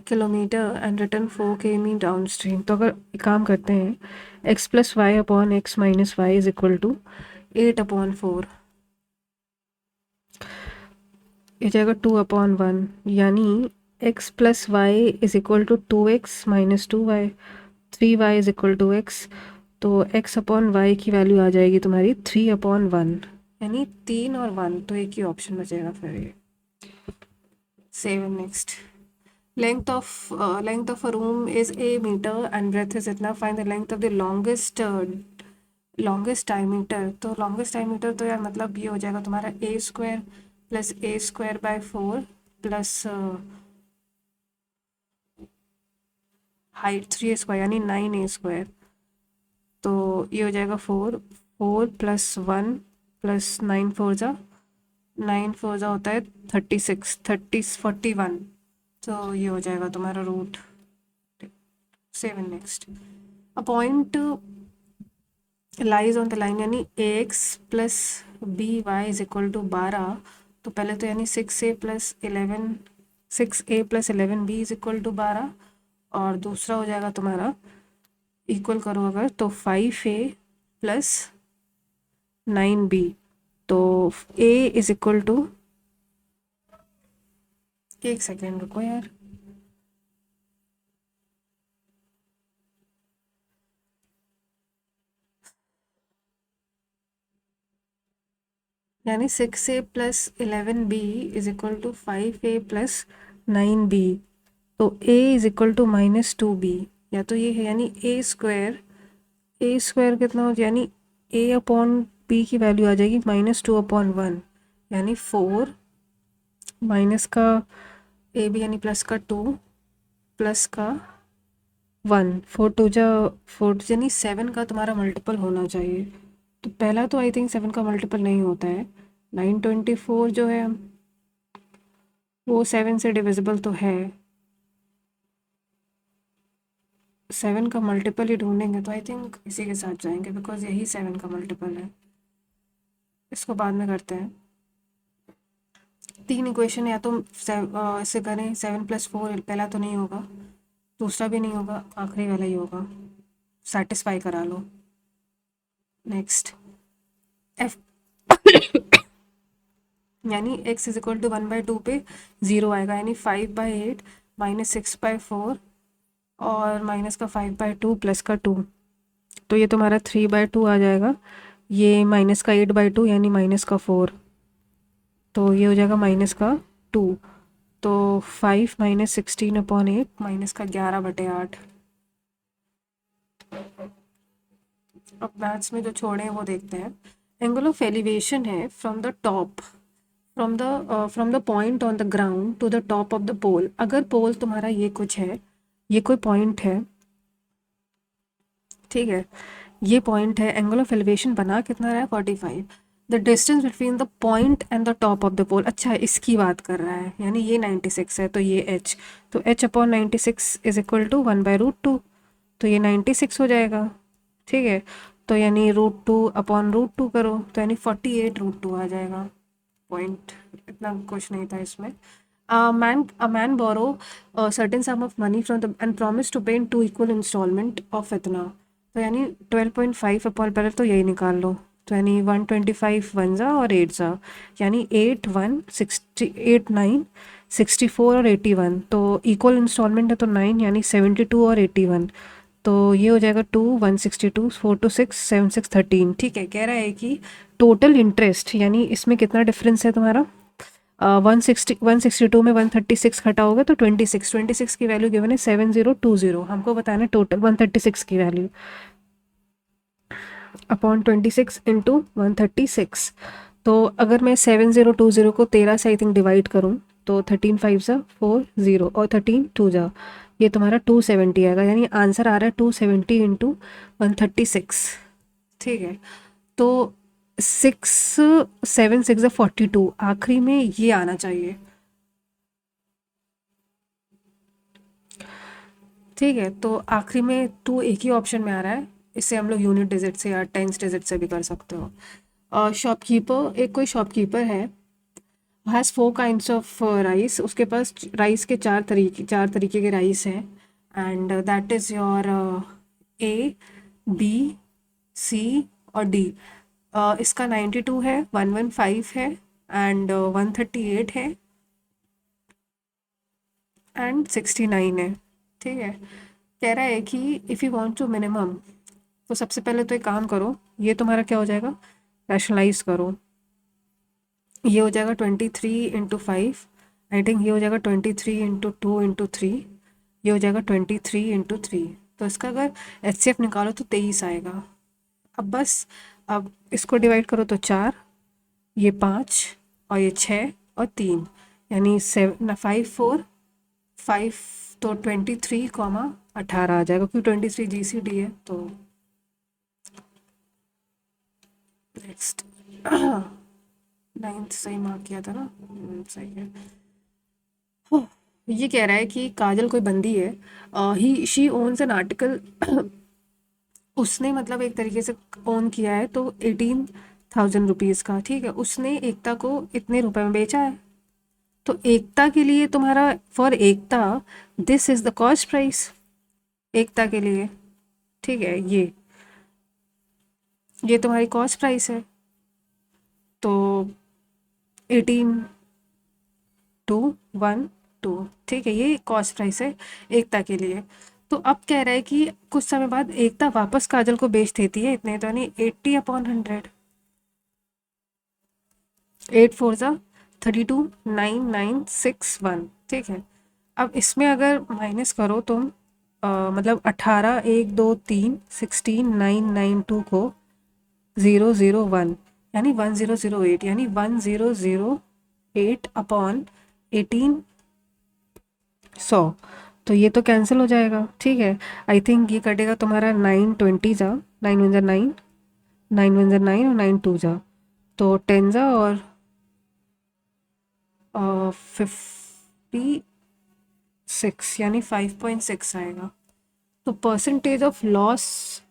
kilometre and return 4 km down stream. तो अगर एक काम करते हैं, x + y upon x minus y is equal to 8/4, ये जाएगा 2/1, यानी x + y is equal to 2x minus 2y, 3y is equal to x, तो x/y की वैल्यू आ जाएगी तुम्हारी 3/1, यानी 3 और 1, तो एक ही ऑप्शन बचेगा फिर ये। Seven next. Length of a room is a meter and breadth is इतना, find the length of the longest diameter। तो longest diameter तो यार मतलब ये हो जाएगा तुम्हारा a² + a²/4 plus height 3a² यानी 9a², तो ये हो जाएगा 4 + 1 + 9 4 जा, 9 4 जा होता है 36, 41, तो ये हो जाएगा तुम्हारा root. 7 next. A point lies on the line यानी ax + by is equal to 12, तो पहले तो यानी 6a + 11b is equal to 12, और दूसरा हो जाएगा तुम्हारा, इक्वल करो अगर तो 5a + 9b, तो a इज इक्वल टू, एक सेकेंड रुको यार, यानी 6a + 11b is equal to 5a + 9b, तो a is equal to -2b, या तो ये है, यानी a² कितना हो जाए, यानी a/b की वैल्यू आ जाएगी -2/1, यानी 4 माइनस का ab यानी प्लस का 2 प्लस का 1, 4 2 जा 4, यानी 7 का तुम्हारा मल्टीपल होना चाहिए। तो पहला तो आई थिंक 7 का मल्टीपल नहीं होता है। 924 जो है वो 7 से डिविजिबल तो है, 7 का मल्टीपल ही ढूंढेंगे, तो आई थिंक इसी के साथ जाएंगे, बिकॉज यही 7 का मल्टीपल है। इसको बाद में करते हैं। तीन इक्वेशन या तो इससे करें 7+4, पहला तो नहीं होगा, दूसरा भी नहीं होगा, आखिरी वाला ही होगा, सेटिस्फाई करा लो। नेक्स्ट एफ यानी x इज इक्वल टू 1/2 पे 0 आएगा, यानी 5/8 -6/4 और माइनस का 5/2 प्लस का 2, तो ये तुम्हारा 3/2 आ जाएगा। ये माइनस का 8/2 यानी माइनस का 4, तो ये हो जाएगा माइनस का 2। तो 5 -16/8 माइनस का 11/8। अब मैथ्स में जो छोड़े हैं वो देखते हैं। एंगल ऑफ एलिवेशन है from the top, from the point on the ground to the top of the pole. अगर पोल तुम्हारा ये कुछ है, ये कोई पॉइंट है, ठीक है, ये पॉइंट है, एंगल ऑफ एलिवेशन बना कितना रहा है 45। The distance between the point and the top of the pole, अच्छा इसकी बात कर रहा है, यानी ये 96 है, तो ये h, तो h/96 इज इक्वल टू 1/√2, तो ये 96 हो जाएगा, ठीक है। तो यानी √2/√2 करो, तो यानी 48√2 आ जाएगा। पॉइंट इतना कुछ नहीं था इसमें। A man borrow a certain sum of money from the and promise to pay in 2 equal installment of इतना, तो यानी 12.5 अपॉन, पहले तो यही निकाल लो, तो यानी 125 वन ज़ा और 8 ज़ा, यानी 8 1 60 8 9 64 और 81, तो इक्वल इंस्टॉलमेंट है तो 9 यानी 72 और 81, तो ये हो जाएगा 2 162 4 2 6 7 6 13। ठीक है, कह रहा है कि टोटल इंटरेस्ट, यानी इसमें कितना डिफरेंस है तुम्हारा, 162 में 136 घटा होगा तो 26 की वैल्यू गिवन है 7020, हमको बताना है टोटल 136 की वैल्यू अपॉन 26 इंटू 136। तो अगर मैं 7020 को 13 से आई थिंक डिवाइड करूँ तो 13 5 ज़ा 40 और 13 2 ज़ा, ये तुम्हारा 270 आएगा, यानी आंसर आ रहा है 270 इंटू 136। ठीक है, तो 6 7 6 42, आखिरी में ये आना चाहिए। ठीक है, तो आखिरी में 2 एक ही ऑप्शन में आ रहा है, इससे हम लोग यूनिट डिजिट से या टेंस डिजिट से भी कर सकते हो। शॉपकीपर, एक कोई शॉपकीपर है, हैज़ 4 काइंड्स ऑफ राइस, उसके पास राइस के चार तरीके के राइस हैं, and that is your A, B, C और D। इसका 92 है, 115 है, एंड 138 है, एंड 69 है। ठीक है, कह रहा है कि if you want to minimum, तो सबसे पहले तो एक काम करो, ये तुम्हारा क्या हो जाएगा, रैशनलाइज करो, ये हो जाएगा 23 × 5, आई थिंक ये हो जाएगा 23 × 2 × 3, ये हो जाएगा 23 × 3, तो इसका अगर HCF निकालो तो 23 आएगा। अब बस, अब इसको डिवाइड करो तो 4, ये 5 और ये 6 और 3, यानी 5 तो 23, 18 आ जाएगा, क्योंकि 23 GCD है। तो नेक्स्ट 9th सही मार्क किया था ना, सही है। ओह, ये कह रहा है कि काजल कोई बंदी है, ही शी ओन्स एन आर्टिकल, उसने मतलब एक तरीके से ओन किया है, तो 18,000 रुपीज़ का, ठीक है, उसने एकता को इतने रुपए में बेचा है, तो एकता के लिए तुम्हारा, for Ekta this is the cost price, Ekta के लिए, ठीक है, ये तुम्हारी कॉस्ट प्राइस है, तो 18,212, ठीक है, ये कॉस्ट प्राइस है एकता के लिए। तो अब कह रहा है कि कुछ समय बाद एकता वापस काजल को बेच देती है इतने, तो यानी 80/100, 8 4 ज़ा 32 9961, ठीक है। अब इसमें अगर माइनस करो तुम, मतलब 18 1 2 3 16 992 को 001, यानी 1008, यानी 1008/1800, तो ये तो कैंसिल हो जाएगा, ठीक है। आई थिंक ये कटेगा तुम्हारा 920 जा, 9 1 9, 9 1 9 और 9 2 जा, तो 10 जा और 56, यानी 5.6 आएगा। तो परसेंटेज ऑफ लॉस,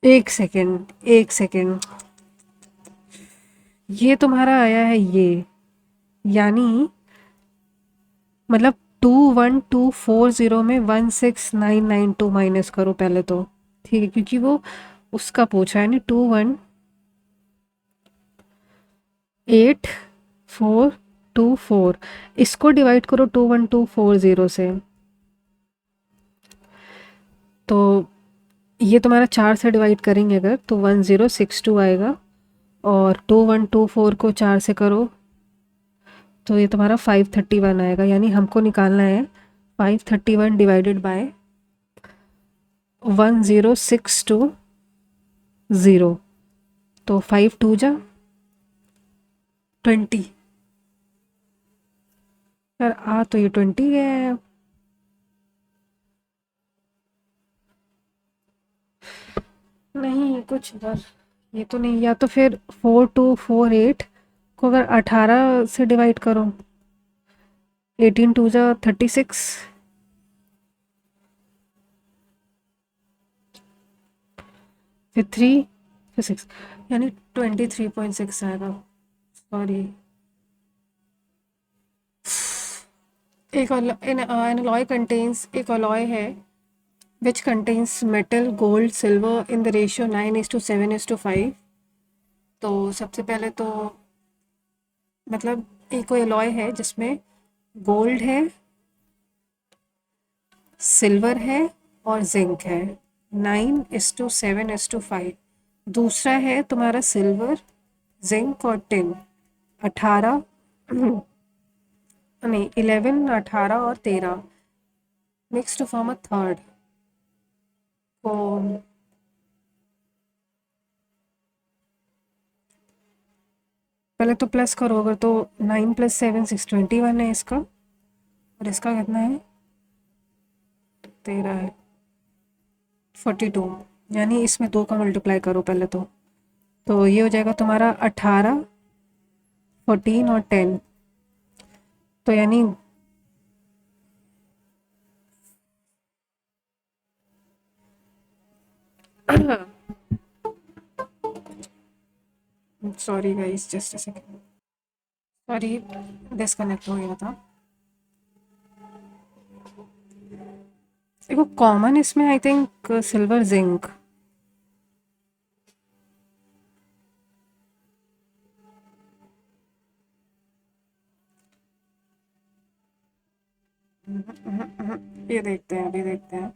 एक सेकेंड, एक सेकेंड, ये तुम्हारा आया है ये, यानी मतलब 21240 में 16992 माइनस करो पहले तो, ठीक है, क्योंकि वो उसका पूछा है, नहीं 218,424, इसको डिवाइड करो 21240 से, तो ये तुम्हारा 4 से डिवाइड करेंगे अगर तो 1062 आएगा, और 2124 को 4 से करो तो ये तुम्हारा 531 आएगा, यानी हमको निकालना है 531 डिवाइडेड बाय 10620, तो 5 2 जा 20, यार आ तो ये 20 गया है। नहीं कुछ इधर, ये तो नहीं, या तो फिर 4248 को अगर 18 से डिवाइड करो, 18 2 जा 36, फिर 3, फिर 6, यानी 23.6 आएगा, सॉरी। एक एनालॉय कंटेन्स, एक अलॉय है which contains metal gold silver in the ratio 9:7:5। तो सबसे पहले तो मतलब एक कोई अलॉय है जिसमें गोल्ड है, सिल्वर है और जिंक है, 9:7:5। दूसरा है तुम्हारा सिल्वर, जिंक और टिन, 18 नहीं 11, 18 और 13 mix to form a third. तो पहले तो प्लस करो, अगर तो 9 + 7 = 21 है इसका, और इसका कितना है 13 है 42, यानी इसमें 2 का मल्टीप्लाई करो पहले तो ये हो जाएगा तुम्हारा 18, 14 और 10, तो यानी sorry guys just a second, sorry disconnect हो गया था। देखो कॉमन इसमें आई थिंक सिल्वर जिंक, ये देखते हैं, अभी देखते हैं।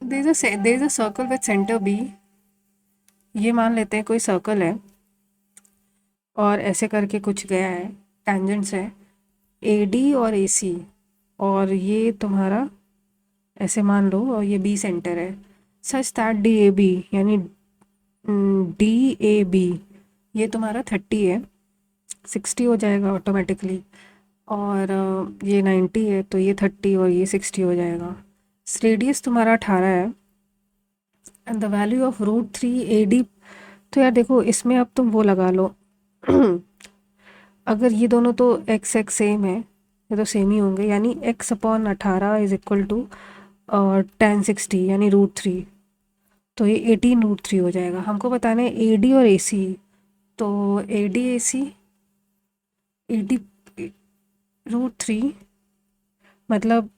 There is a circle with centre B, ये मान लेते हैं कोई सर्कल है और ऐसे करके कुछ गया है, टेंजेंट्स है ए डी और ए सी, और ये तुम्हारा ऐसे मान लो, और ये बी सेंटर है, such that D A B, यानी डी ए बी ये तुम्हारा 30 है, 60 हो जाएगा ऑटोमेटिकली, और ये 90 है तो ये 30 और ये 60 हो जाएगा। रेडियस तुम्हारा 18 है, and the value of √3 AD। तो यार देखो इसमें अब तुम वो लगा लो अगर ये दोनों तो एक्स एक्स सेम है, ये तो सेम ही होंगे, यानी x/18 = tan60 यानी √3, तो ये 18 √3 हो जाएगा। हमको बताना है ए डी और ए सी, तो A D A C, A D √3 मतलब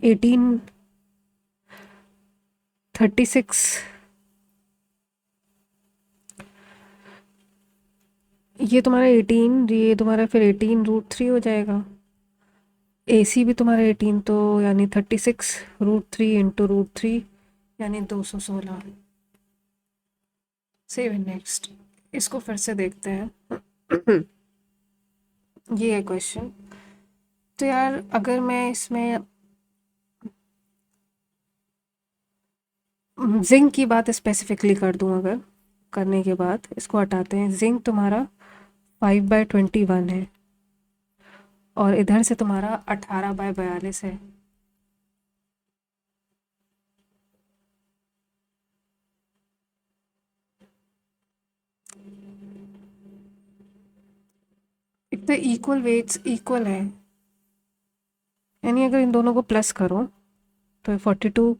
1836, ये तुम्हारा 18, ये तुम्हारा फिर 18 √3 हो जाएगा, ए सी भी तुम्हारा 18, तो यानी 36 √3 इंटू √3 यानी 216। सेव नेक्स्ट, इसको फिर से देखते हैं। ये है क्वेश्चन। तो यार अगर मैं इसमें जिंक की बात स्पेसिफिकली कर दूं, अगर करने के बाद इसको हटाते हैं, जिंक तुम्हारा 5/21 है, और इधर से तुम्हारा 18/42 है। एक तो इक्वल वेट्स इक्वल है, यानी अगर इन दोनों को प्लस करो तो 42,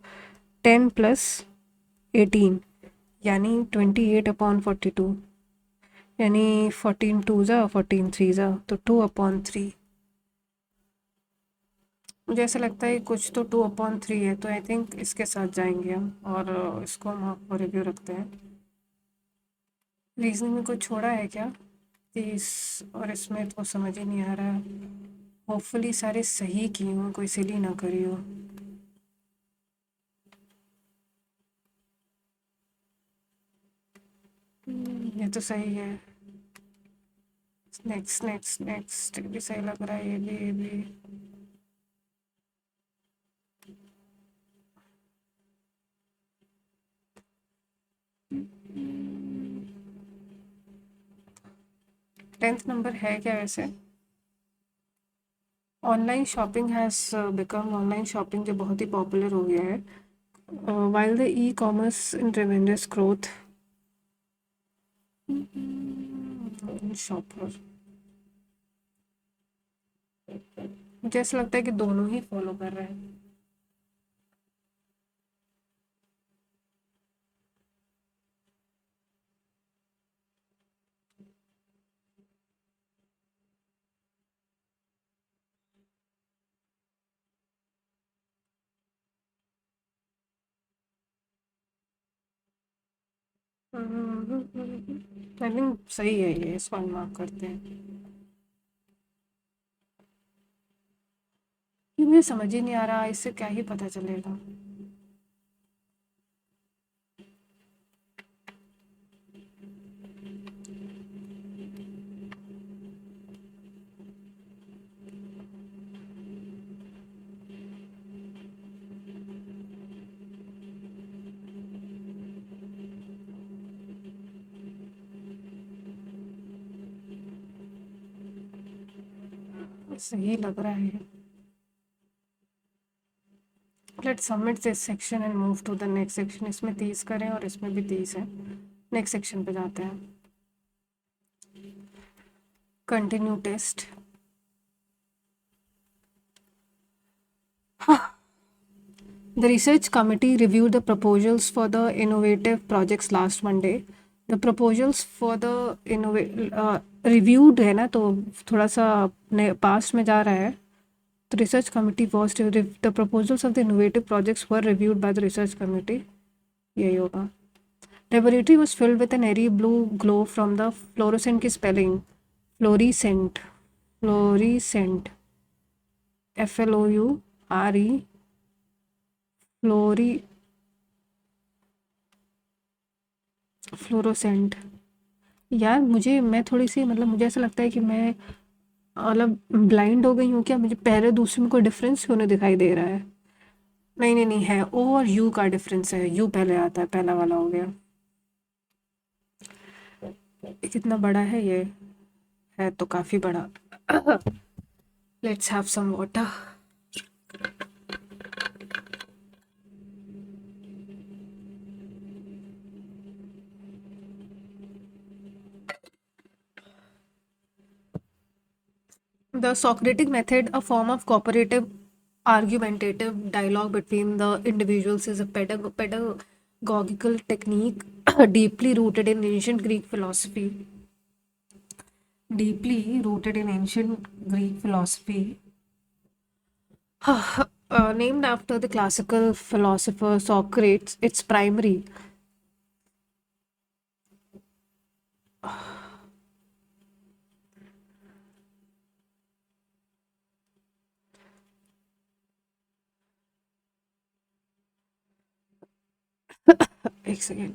10 + 18 यानी 28/42, यानी 14 टू ज़ा 14 थ्री ज़ा, तो 2/3। मुझे ऐसा लगता है कुछ तो 2/3 है, तो आई थिंक इसके साथ जाएंगे हम, और इसको हम आपको रिव्यू रखते हैं। रीजनिंग में कुछ छोड़ा है क्या? 30, और इसमें तो समझ ही नहीं आ रहा। होपफुली सारे सही की हूँ, कोई सिली ना करी हो। ये तो सही है। नेक्स्ट नेक्स्ट नेक्स्ट भी सही लग रहा है, ये भी। 10th नंबर है क्या वैसे? Online shopping has become, online shopping जो बहुत ही पॉपुलर हो गया है, while the e-commerce in tremendous growth, shopper. मुझे ऐसा लगता है कि दोनों ही फॉलो कर रहे हैं। आई थिंक सही है, ये इस वन मार्क करते हैं। ये मुझे समझ ही नहीं आ रहा, इससे क्या ही पता चलेगा। सही लग रहा है। Let's submit this section and move to the next section. इसमें 30 करें और इसमें भी 30 है। नेक्स्ट सेक्शन पे जाते हैं। Continue test. The research committee reviewed the proposals for the innovative projects last Monday. The proposals for the reviewed है ना, तो थोड़ा सा पास्ट में जा रहा है। The research committee was the proposals of the innovative projects were reviewed by the research committee. यही होगा। Laboratory was filled with an airy blue glow from the fluorescent की spelling fluorescent, fluorescent, FLOURE, फ्लोरी fluorescent. यार मुझे, मैं थोड़ी सी, मतलब मुझे ऐसा लगता है कि मैं मतलब ब्लाइंड हो गई हूँ क्या? मुझे पहले दूसरे में कोई डिफरेंस क्यों नहीं दिखाई दे रहा है? नहीं नहीं नहीं, है ओ और यू का डिफरेंस है। यू पहले आता है, पहला वाला हो गया। ये कितना बड़ा है ये? है तो काफ़ी बड़ा। Let's have some water. The Socratic method, a form of cooperative argumentative dialogue between the individuals, is a pedagogical technique deeply rooted in ancient Greek philosophy. Deeply rooted in ancient Greek philosophy. Named after the classical philosopher Socrates, its primary. एक second.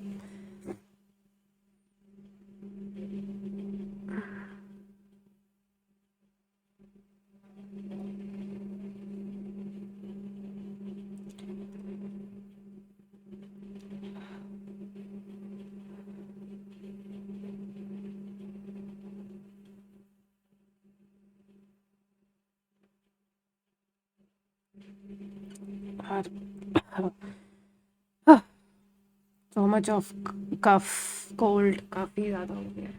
So much of cough, cold काफ़ी ज़्यादा हो गया है।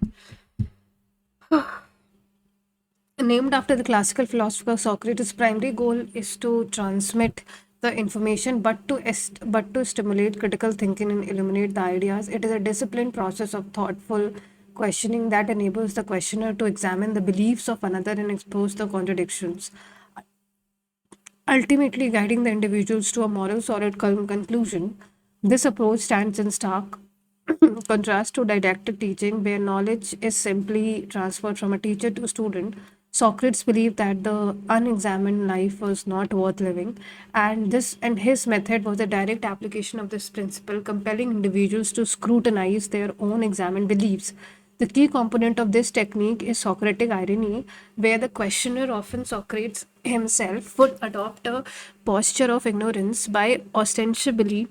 Named after the classical philosopher Socrates, primary goal is to transmit the information, but to stimulate critical thinking and illuminate the ideas. It is a disciplined process of thoughtful questioning that enables the questioner to examine the beliefs of another and expose the contradictions, ultimately guiding the individuals to a moral solid conclusion. This approach stands in stark contrast to didactic teaching, where knowledge is simply transferred from a teacher to a student. Socrates believed that the unexamined life was not worth living, and his method was a direct application of this principle, compelling individuals to scrutinize their own examined beliefs. The key component of this technique is Socratic irony, where the questioner, often Socrates himself, would adopt a posture of ignorance by ostensibly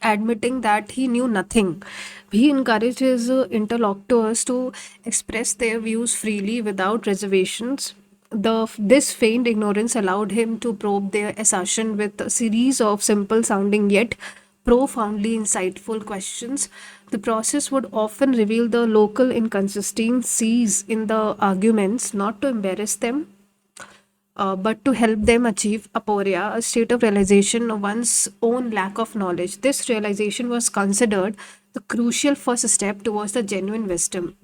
admitting that he knew nothing. He encouraged his interlocutors to express their views freely without reservations. This feigned ignorance allowed him to probe their assertion with a series of simple sounding yet profoundly insightful questions. The process would often reveal the local inconsistencies in the arguments, not to embarrass them, but to help them achieve aporia, a state of realization of one's own lack of knowledge. This realization was considered the crucial first step towards the genuine wisdom.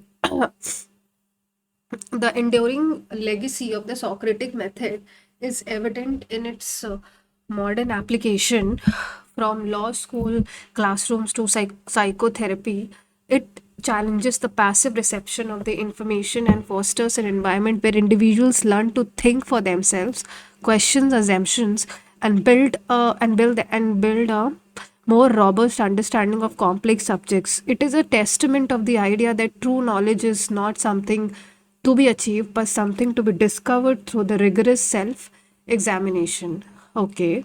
The enduring legacy of the Socratic method is evident in its modern application from law school classrooms to psychotherapy. It challenges the passive reception of the information and fosters an environment where individuals learn to think for themselves, question assumptions, and build a more robust understanding of complex subjects. It is a testament of the idea that true knowledge is not something to be achieved, but something to be discovered through the rigorous self examination. Okay.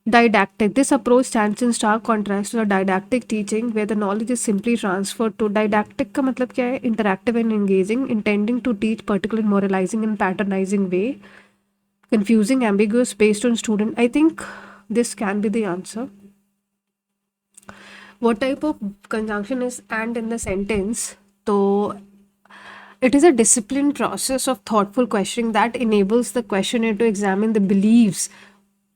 Didactic. This approach stands in stark contrast to the didactic teaching, where the knowledge is simply transferred to didactic. का मतलब क्या है? Interactive and engaging, intending to teach particular moralizing and patronizing way, confusing, ambiguous, based on student. I think this can be the answer. What type of conjunction is and in the sentence? So it is a disciplined process of thoughtful questioning that enables the questioner to examine the beliefs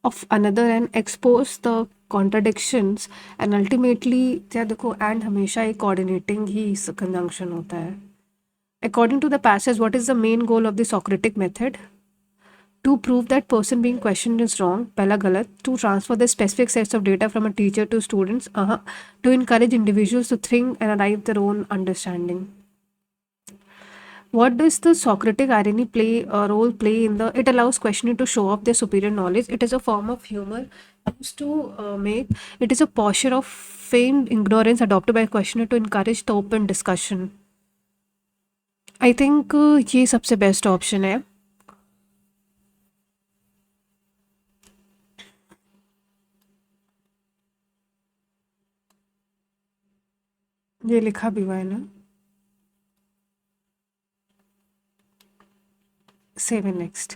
of another and expose the contradictions, and ultimately क्या देखो and हमेशा एक coordinating ही conjunction होता है. According to the passage, what is the main goal of the Socratic method? To prove that person being questioned is wrong, पहला गलत. To transfer the specific sets of data from a teacher to students, to encourage individuals to think and arrive their own understanding. What does the Socratic irony play a role play in the? It allows questioner to show off their superior knowledge. It is a form of humor used to make. It is a posture of feigned ignorance adopted by a questioner to encourage the open discussion. I think ये सबसे best option है. ये लिखा भी हुआ है ना. Save it next.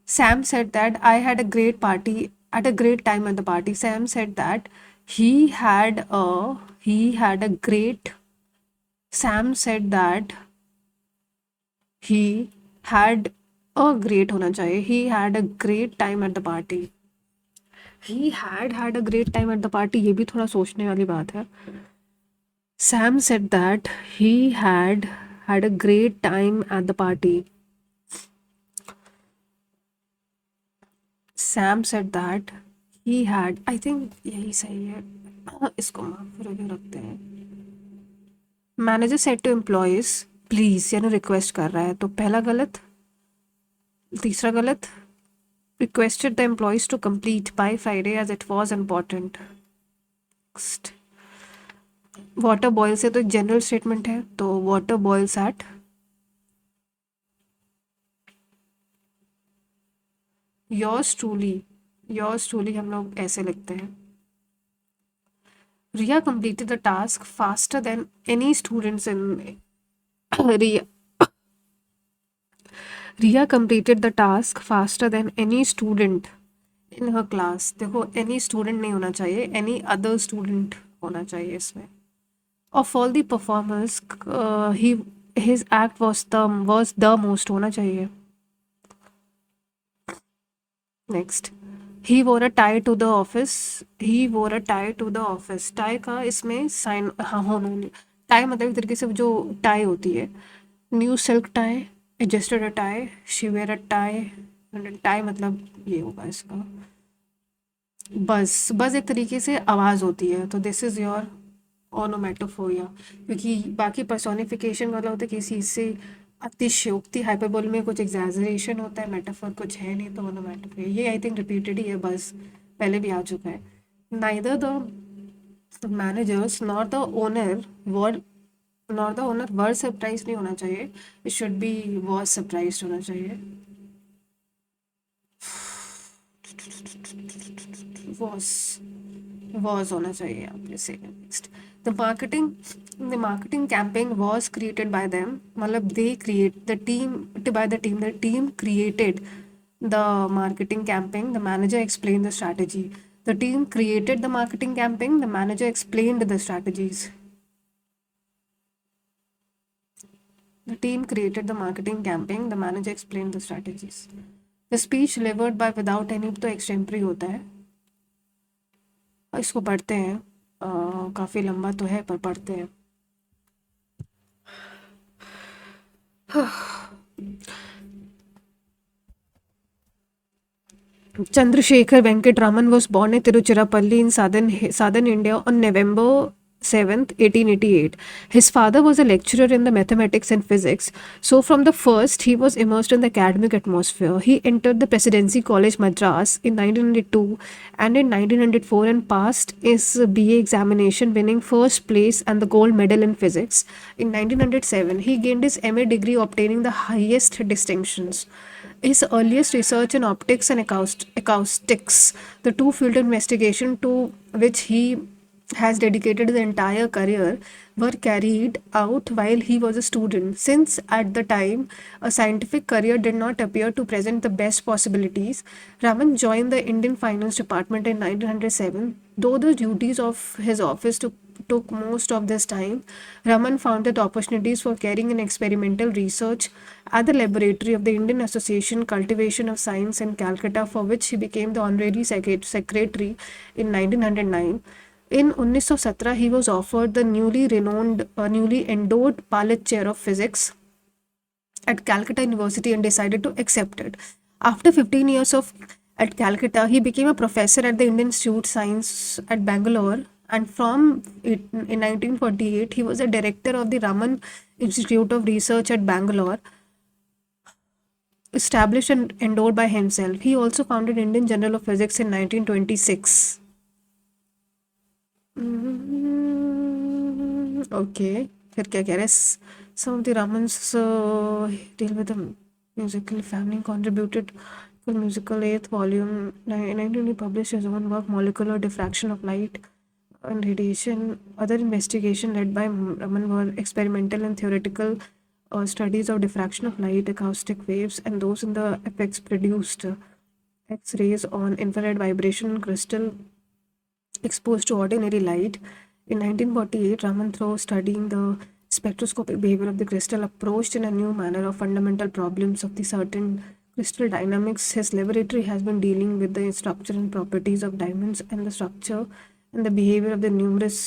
Sam said that I had a great party at a great time at the party. Sam said that he had a great. Sam said that he had a great होना चाहिए. He had a great time at the party. He had a great time at the party. ये भी थोड़ा सोचने वाली बात है. Sam said that he had a great time at the party. Sam said that he had. I think यही सही है. इसको माफ रखते हैं. Manager said to employees, please, यानी रिक्वेस्ट कर रहा है, तो पहला गलत. तीसरा गलत. Requested the employees to complete by Friday as it was important. Next. Water boils है तो एक जनरल स्टेटमेंट है, तो water boils at. yours truly हम लोग ऐसे लिखते हैं. Ria completed the task faster than any students in Ria. Ria completed the task faster than any student in her class. देखो any student नहीं होना चाहिए, any other student होना चाहिए इसमें. Of all the performers, his act was the most होना चाहिए. Next, he wore a tie to the office, he wore a tie to the office. Tie का इसमें साइन, हाँ होना, टाई मतलब एक तरीके से जो टाई होती है, new silk tie, adjusted a tie, she where a tie, tie मतलब ये होगा इसका। बस बस एक तरीके से आवाज़ होती है, तो दिस इज़ योर ओनोमेटोफोरिया। क्योंकि बाकी पर्सोनिफिकेशन वाला होता है किसी चीज़ से अतिशयोक्ति, हाइपरबोल में कुछ एग्जैजरेशन होता है, मेटाफर कुछ है नहीं, तो ओनोमेटोफोरिया ये आई थिंक रिपीटेड ही है, बस पहले भी आ चुका है। Neither the managers nor the owner were, nor the owner were surprise नहीं होना चाहिए, it should be was surprise होना चाहिए। वॉज, वॉज होना चाहिए यहाँ पे से। Next, the marketing campaign was created by them, मतलब they create the team, the team created the marketing campaign, the manager explained the strategy. The team created the marketing campaign, the manager explained the strategies. The team created the marketing campaign, the manager explained the strategies. The speech delivered by without any, तो extempore होता है, इसको पढ़ते हैं, काफ़ी लंबा तो है पर पढ़ते हैं। Chandrasekhar Venkatraman was born in Tiruchirappalli in southern India on November 7th, 1888. His father was a lecturer in the mathematics and physics, so from the first he was immersed in the academic atmosphere. He entered the Presidency College Madras in 1902 and in 1904 and passed his BA examination, winning first place and the gold medal in physics. In 1907, he gained his MA degree, obtaining the highest distinctions. His earliest research in optics and acoustics, the two field investigation to which he has dedicated his entire career, were carried out while he was a student. Since at the time a scientific career did not appear to present the best possibilities, Raman joined the Indian Finance Department in 1907. Though the duties of his office took most of this time, Raman found that opportunities for carrying an experimental research at the laboratory of the Indian Association Cultivation of Science in Calcutta, for which he became the honorary secretary in 1909. In 1917, he was offered the newly endowed Palit Chair of Physics at Calcutta University and decided to accept it. After 15 years of at Calcutta, he became a professor at the Indian Institute of Science at Bangalore, and from in 1948 he was a director of the Raman Institute of Research at Bangalore, established and endowed by himself. He also founded Indian Journal of Physics in 1926. Okay, फिर क्या कह रहे हैं? Some of the Ramans deal with the musical family, contributed to musical eighth volume. 1920 published his own work, Molecular Diffraction of Light and Radiation. Other investigation led by Raman were experimental and theoretical studies of diffraction of light, acoustic waves, and those in the effects produced. X-rays on infrared vibration crystal exposed to ordinary light. In 1948, Raman, through studying the spectroscopic behavior of the crystal, approached in a new manner of fundamental problems of the certain crystal dynamics. His laboratory has been dealing with the structure and properties of diamonds and the structure and the behavior of the numerous.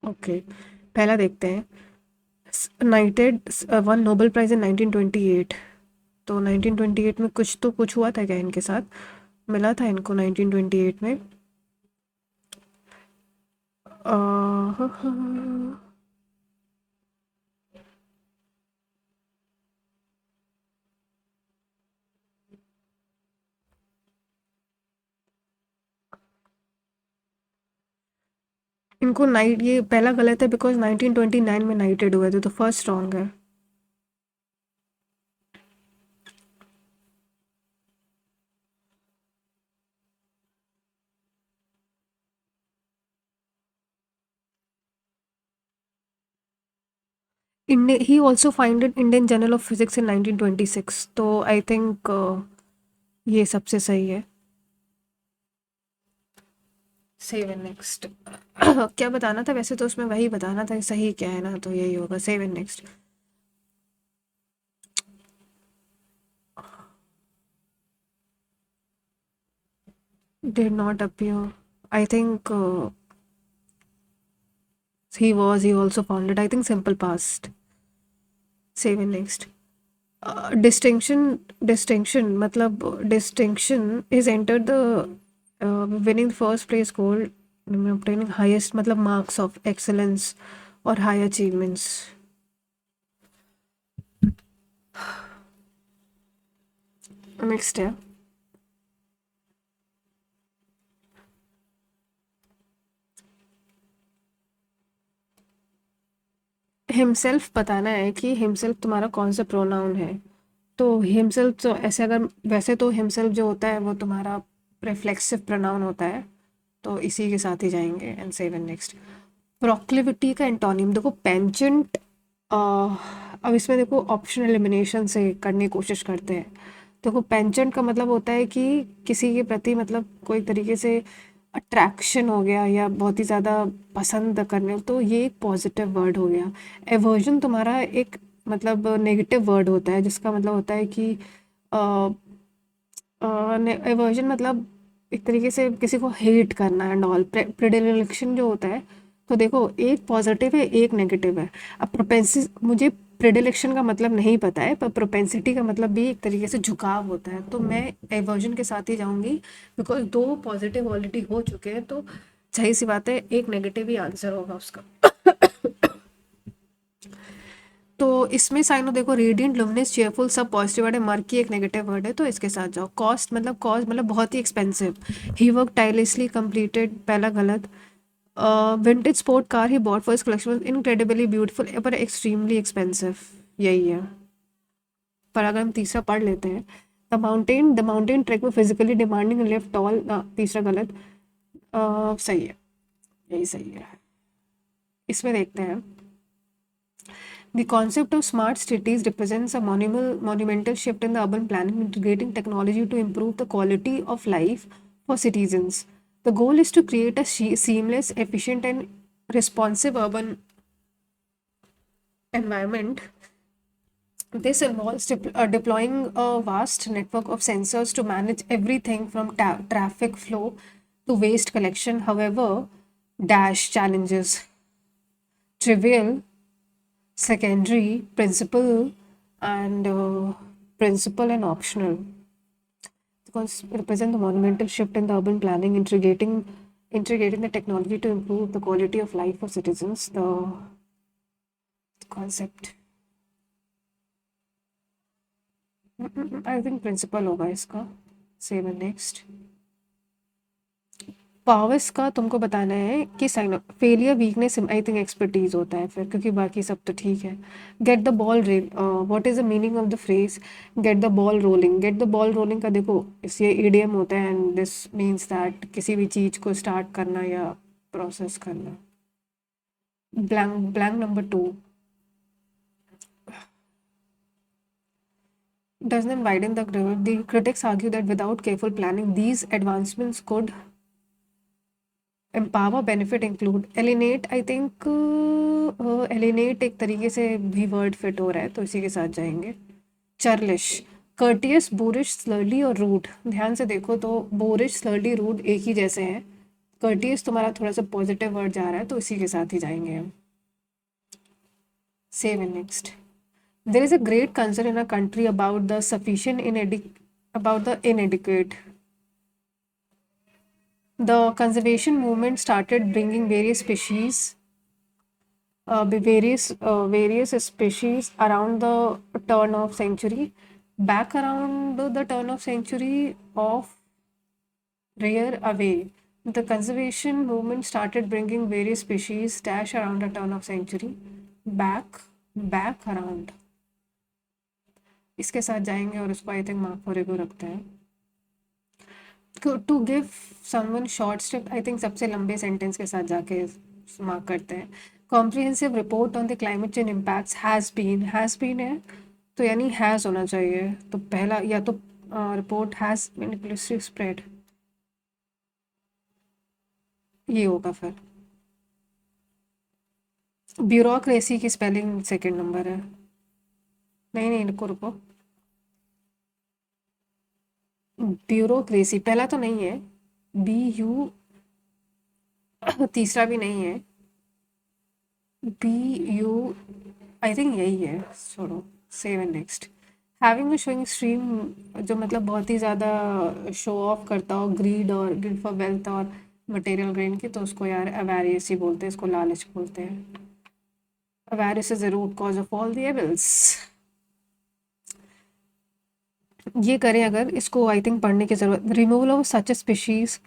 Okay, पहला देखते हैं। Knighted won Nobel prize in 1928। तो 1928 में कुछ हुआ था क्या इनके साथ? मिला था इनको 1928 में। इनको नाइट, ये पहला गलत है बिकॉज 1929 में नाइटेड हुए थे, तो फर्स्ट रॉन्ग है। He also founded Indian journal of physics in 1926, तो आई थिंक ये सबसे सही है। Seven next. क्या बताना था वैसे, तो उसमें वही बताना था सही क्या है ना, तो यही होगा seven next. Did not appear. I think he also founded. I think simple past. Seven next. Distinction मतलब distinction is entered the winning first place goal, obtaining highest मतलब marks of excellence और high achievements. Next है himself. बताना है कि himself तुम्हारा कौन सा प्रोनाउन है। तो हिमसेल्फ तो ऐसे, अगर वैसे तो हिमसेल्फ जो होता है वो तुम्हारा रिफ्लेक्सिव प्रोनाउन होता है, तो इसी के साथ ही जाएंगे। And seven next. प्रोक्लिविटी का एंटोनिम देखो पेंजेंट। अब इसमें देखो ऑप्शन एलिमिनेशन से करने की कोशिश करते हैं। देखो पेंजेंट का मतलब होता है कि किसी के प्रति मतलब कोई तरीके से अट्रैक्शन हो गया या बहुत ही ज़्यादा पसंद करने, तो ये एक पॉजिटिव वर्ड हो गया। एवर्जन तुम्हारा एक मतलब नेगेटिव वर्ड होता है, जिसका मतलब होता है कि एवर्जन मतलब एक तरीके से किसी को हेट करना एंड ऑल। प्रेडिलेक्शन जो होता है, तो देखो एक पॉजिटिव है एक नेगेटिव है। अब प्रोपेंसि मुझे प्रेडिलेक्शन का मतलब नहीं पता है, पर प्रोपेंसिटी का मतलब भी एक तरीके से झुकाव होता है, तो मैं एवर्जन के साथ ही जाऊंगी। बिकॉज दो पॉजिटिव ऑलरेडी हो चुके हैं, तो सही सी बात है एक नेगेटिव ही आंसर होगा उसका। तो इसमें साइनो देखो रेडियंट लुमिनस चेयरफुल सब पॉजिटिव वर्ड है, मर्की एक नेगेटिव वर्ड है, तो इसके साथ जाओ। कॉस्ट मतलब बहुत ही एक्सपेंसिव। ही वर्क टायरलेसली कंप्लीटेड, पहला गलत। Vintage sport car he bought for his collection incredibly beautiful पर एक्सट्रीमली एक्सपेंसिव, यही है। पर अगर हम तीसरा पढ़ लेते हैं, द माउंटेन ट्रैक में फिजिकली डिमांडिंग लिफ्ट टॉल, तीसरा गलत। सही है, यही सही है। इसमें देखते हैं। The concept of smart cities represents a monumental shift in the urban planning, integrating technology to improve the quality of life for citizens. The goal is to create a seamless, efficient, and responsive urban environment. This involves deploying a vast network of sensors to manage everything from traffic flow to waste collection. However, dash challenges trivial, secondary, and principal and optional, because represent the monumental shift in the urban planning, integrating the technology to improve the quality of life for citizens. The concept, I think principal होगा इसका। Seven next. Powers का तुमको बताना है कि sign failure weakness I think expertise होता है फिर, क्योंकि बाकी सब तो ठीक है। Get the ball rail, what is the meaning of the phrase get the ball rolling. Get the ball rolling का देखो इस ये ईडियम होता है, एंड दिस मीन्स दैट किसी भी चीज को स्टार्ट करना या प्रोसेस करना। Blank blank number two. Doesn't widen the grid. The critics argue that without careful planning, these advancements could empower benefit include एलिनेट। I think एलिनेट एक तरीके से भी वर्ड फिट हो रहा है, तो इसी के साथ जाएंगे। चर्लिश, कर्टियस, बोरिश, स्लर्ली और रूड। ध्यान से देखो तो बोरिश, स्लर्ली, रूड एक ही जैसे हैं। कर्टियस तुम्हारा थोड़ा सा पॉजिटिव वर्ड जा रहा है, तो इसी के साथ ही जाएंगे हम। Seven next. There is a great concern in a country about the sufficient about the inadequate. The conservation movement started bringing various species around the turn of century. Back around the turn of century of rare away, the conservation movement started bringing various species dash around the turn of century. Back around, इसके साथ जाएंगे और उसको I think mark for ego रखते हैं। To give someone short strip, I think सबसे लंबे sentence के साथ जाके मार्क करते हैं। Comprehensive report on the climate change impacts has been है, तो यानी हैज़ होना चाहिए। तो पहला या तो रिपोर्ट हैज़ बीन स्प्रेड। ये होगा फिर। ब्यूरोक्रेसी की स्पेलिंग सेकंड नंबर है। नहीं नहीं, रुको रुको। ब्यूरोक्रेसी पहला तो नहीं है। BU तीसरा भी नहीं है। BU आई थिंक यही है। छोड़ो। Save and next. Having a showing stream जो मतलब बहुत ही ज़्यादा शो ऑफ करता हो, ग्रीड फॉर वेल्थ और मटेरियल गेन की, तो उसको यार अवेरियस ही बोलते हैं, इसको लालच बोलते हैं। Avarice is the root cause of all the evils. ये करें अगर, इसको आई थिंक पढ़ने की जरूरत। Removal of such a species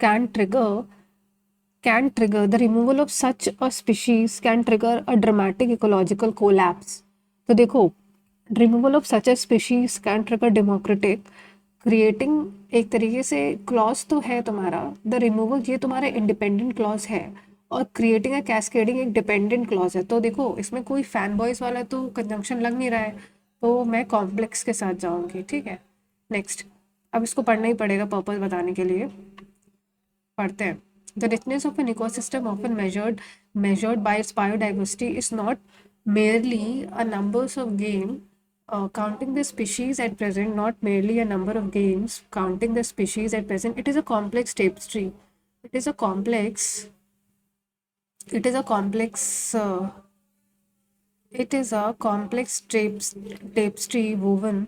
can trigger the removal of such a species can trigger a dramatic ecological collapse. तो देखो, removal of such a species can trigger democratic creating, एक तरीके से क्लॉज तो है तुम्हारा, द रिमूवल ये तुम्हारा इंडिपेंडेंट क्लॉज है, और क्रिएटिंग अ कैस्केडिंग एक डिपेंडेंट क्लॉज है। तो देखो इसमें कोई फैन बॉयज वाला तो कंजंक्शन लग नहीं रहा है, तो मैं कॉम्प्लेक्स के साथ जाऊंगी, ठीक है। नेक्स्ट। अब इसको पढ़ना ही पड़ेगा पर्पस बताने के लिए। पढ़ते हैं। The richness of an ecosystem often measured by its biodiversity is not merely a numbers of game counting the species at present, not merely a number of games counting the species at present. It is a complex tapestry. It is a complex. It is a complex. It is a complex tapestry woven.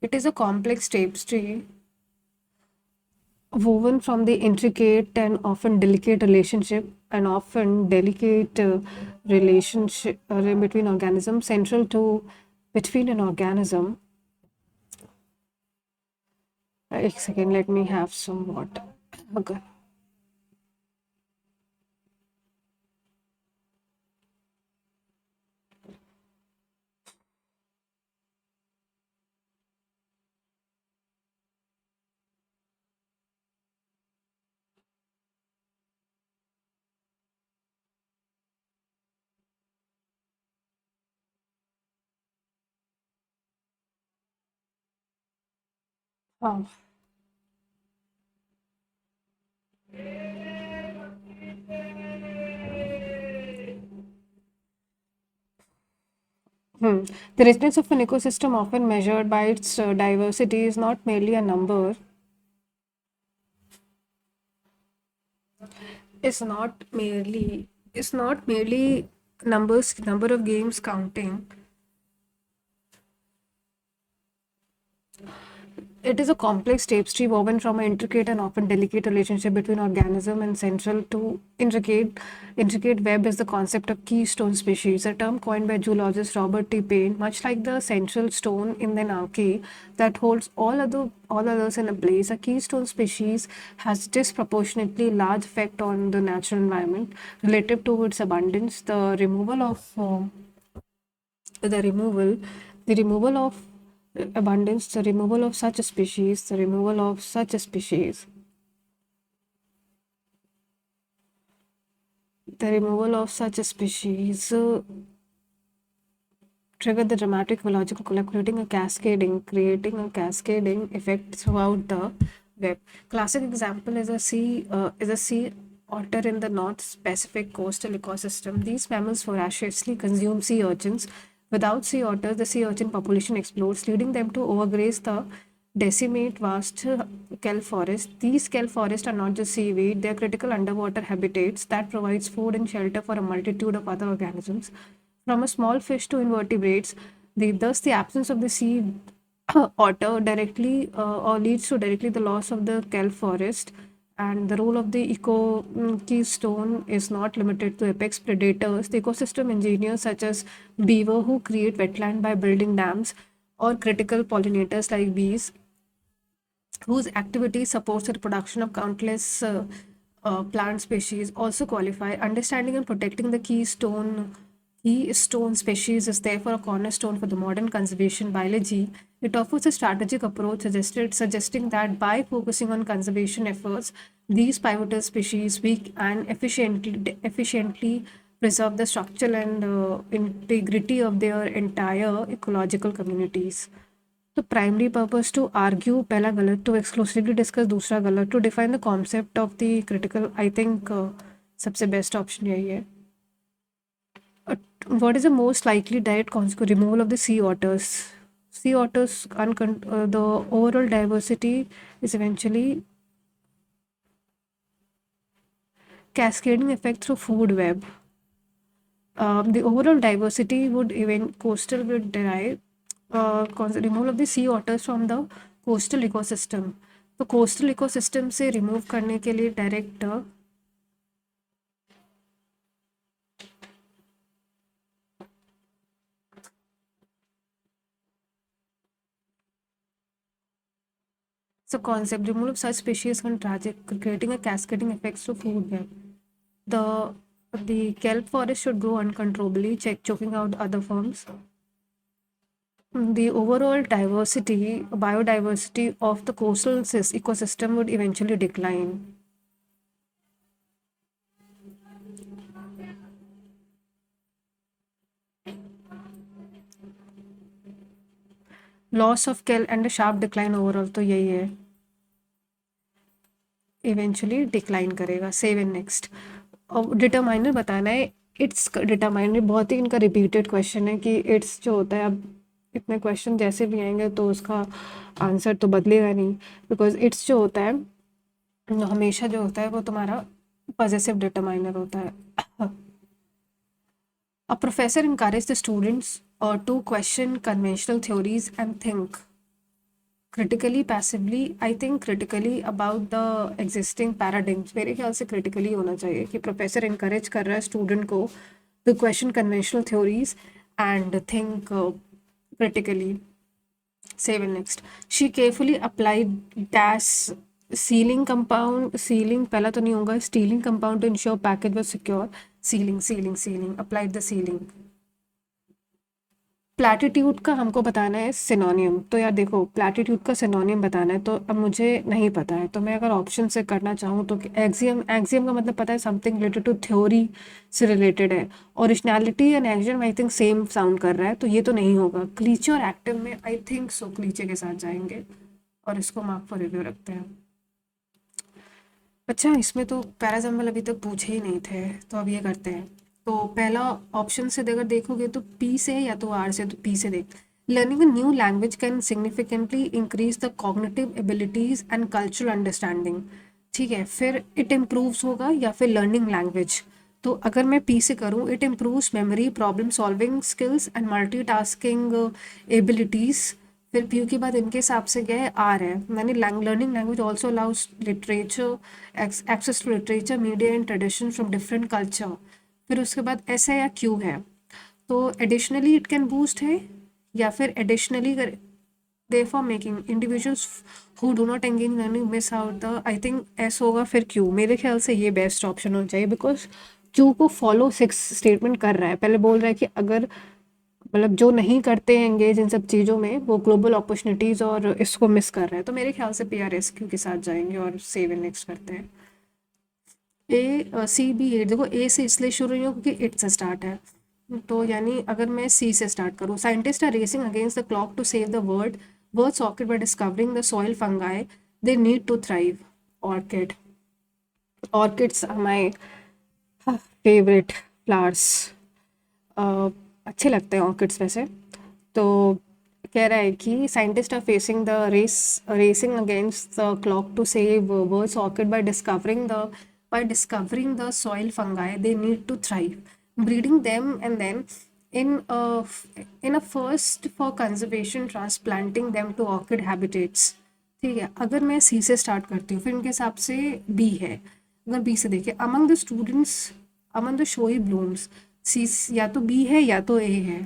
It is a complex tapestry woven from the intricate and often delicate relationship between organisms, central to between an organism. एक second, let me have some water. Okay. हाँ। The richness of an ecosystem, often measured by its diversity, is not merely a number. It's not merely. It's not merely number of games counting. It is a complex tapestry woven from an intricate and often delicate relationship between organism, and central to intricate web is the concept of keystone species, a term coined by zoologist Robert T. Payne. Much like the central stone in the anarchy that holds all others in a place, a keystone species has disproportionately large effect on the natural environment relative to its abundance. The removal the removal of abundance, the removal of such a species, the removal of such a species, the removal of such a species trigger the dramatic ecological collapse, creating a cascading effect throughout the web. Classic example is a sea otter in the North Pacific coastal ecosystem. These mammals voraciously consume sea urchins. Without sea otters, the sea urchin population explodes, leading them to overgraze the decimate vast kelp forest. These kelp forests are not just seaweed; they are critical underwater habitats that provides food and shelter for a multitude of other organisms. From a small fish to invertebrates, thus the absence of the sea otter directly or leads to directly the loss of the kelp forest. And the role of the keystone is not limited to apex predators. The ecosystem engineers such as beaver who create wetland by building dams, or critical pollinators like bees whose activity supports the reproduction of countless plant species also qualify. Understanding and protecting the keystone species is therefore a cornerstone for the modern conservation biology. It offers a strategic approach suggesting that by focusing on conservation efforts, these pivotal species we and efficiently preserve the structural and integrity of their entire ecological communities. The primary purpose to argue पहला गलत, to exclusively discuss दूसरा गलत, to define the concept of the critical, I think सबसे best option यही है. What is the most likely direct consequence? Removal of the sea otters. Sea otters, the overall diversity is eventually cascading effect through food web. The overall diversity would even coastal would derive removal of the sea otters from the coastal ecosystem. तो coastal ecosystem से remove करने के लिए direct so concept removal of such species can tragic creating a cascading effects to food web. The kelp forest should grow uncontrollably, choking out other forms. The overall biodiversity of the coastal ecosystem would eventually decline. Loss of kelp and a sharp decline overall, तो यही है. Eventually decline करेगा. Save and next. और determiner बताना है. It's determiner बहुत ही इनका repeated question है कि इट्स जो होता है, अब इतने क्वेश्चन जैसे भी आएंगे तो उसका आंसर तो बदलेगा नहीं, बिकॉज इट्स जो होता है हमेशा जो होता है वो तुम्हारा पॉजेसिव डिटरमाइनर होता है. A professor encouraged the students to question conventional theories and think critically, passively. I think critically about the existing paradigms. मेरे ख्याल से critically होना चाहिए कि professor encourage कर रहा है student को to question conventional theories and think critically. Save and next. She carefully applied dash sealing compound. Sealing पहला तो नहीं होगा. Sealing compound to ensure package was secure. Sealing. Applied the sealing. प्लैटिट्यूड का हमको बताना है सिनोनियम. तो यार देखो, प्लैटिट्यूड का सिनोनियम बताना है तो अब मुझे नहीं पता है, तो मैं अगर ऑप्शन से करना चाहूँ तो एक्सियम का मतलब पता है, समथिंग रिलेटेड टू थ्योरी से रिलेटेड है. Originality and axiom I think same sound कर रहा है, तो ये तो नहीं होगा. क्लीचे और एक्टिव में आई थिंक सो क्लीचे के साथ जाएंगे और इसको मार्क फॉर रिव्यू रखते हैं. अच्छा, इसमें तो पैराजम्बल अभी तक पूछे ही नहीं थे, तो अब ये करते हैं. तो पहला ऑप्शन से अगर देखोगे तो पी से है या तो आर से, तो पी से देख. Learning a new language can significantly increase the cognitive abilities and cultural understanding. ठीक है, फिर इट इम्प्रूव्स होगा या फिर लर्निंग लैंग्वेज. तो अगर मैं पी से करूँ, it improves memory, problem solving skills and multitasking abilities. फिर पी के बाद इनके हिसाब से क्या है, आर है. मैंने learning language also allows literature, access to literature, media and tradition from different culture. फिर उसके बाद एस है या क्यू है. तो एडिशनली इट कैन बूस्ट है या फिर additionally therefore making individuals who do not engage in learning miss out the. I think S होगा फिर क्यू. मेरे ख्याल से ये बेस्ट ऑप्शन होना चाहिए, बिकॉज क्यू को फॉलो सिक्स स्टेटमेंट कर रहा है. पहले बोल रहा है कि अगर मतलब जो नहीं करते हैं एंगेज इन सब चीज़ों में, वो ग्लोबल अपॉर्चुनिटीज़ और इसको मिस कर रहे हैं. तो मेरे ख्याल से पी आर एस क्यू के साथ जाएंगे और सेव एंड नेक्स्ट करते हैं. ए सी बी एट. देखो, ए से इसलिए शुरू हुई हो क्योंकि इट से स्टार्ट है, तो यानी अगर मैं सी से स्टार्ट करूँ. Scientist are racing against the clock to save the world socket by discovering the soil fungi they need to thrive. Orchid. Orchids are my favourite flowers. अच्छे लगते हैं ऑर्किड्स वैसे. तो कह रहा है कि scientist are facing the racing against the clock to save worlds orchid by discovering the soil fungi they need to thrive, breeding them, and then in a in a first for conservation transplanting them to orchid habitats. ठीक है, अगर मैं C से start करती हूँ, फिर इनके हिसाब से बी है. अगर बी से देखिए, among the students among the showy blooms. C या तो बी है या तो ए है.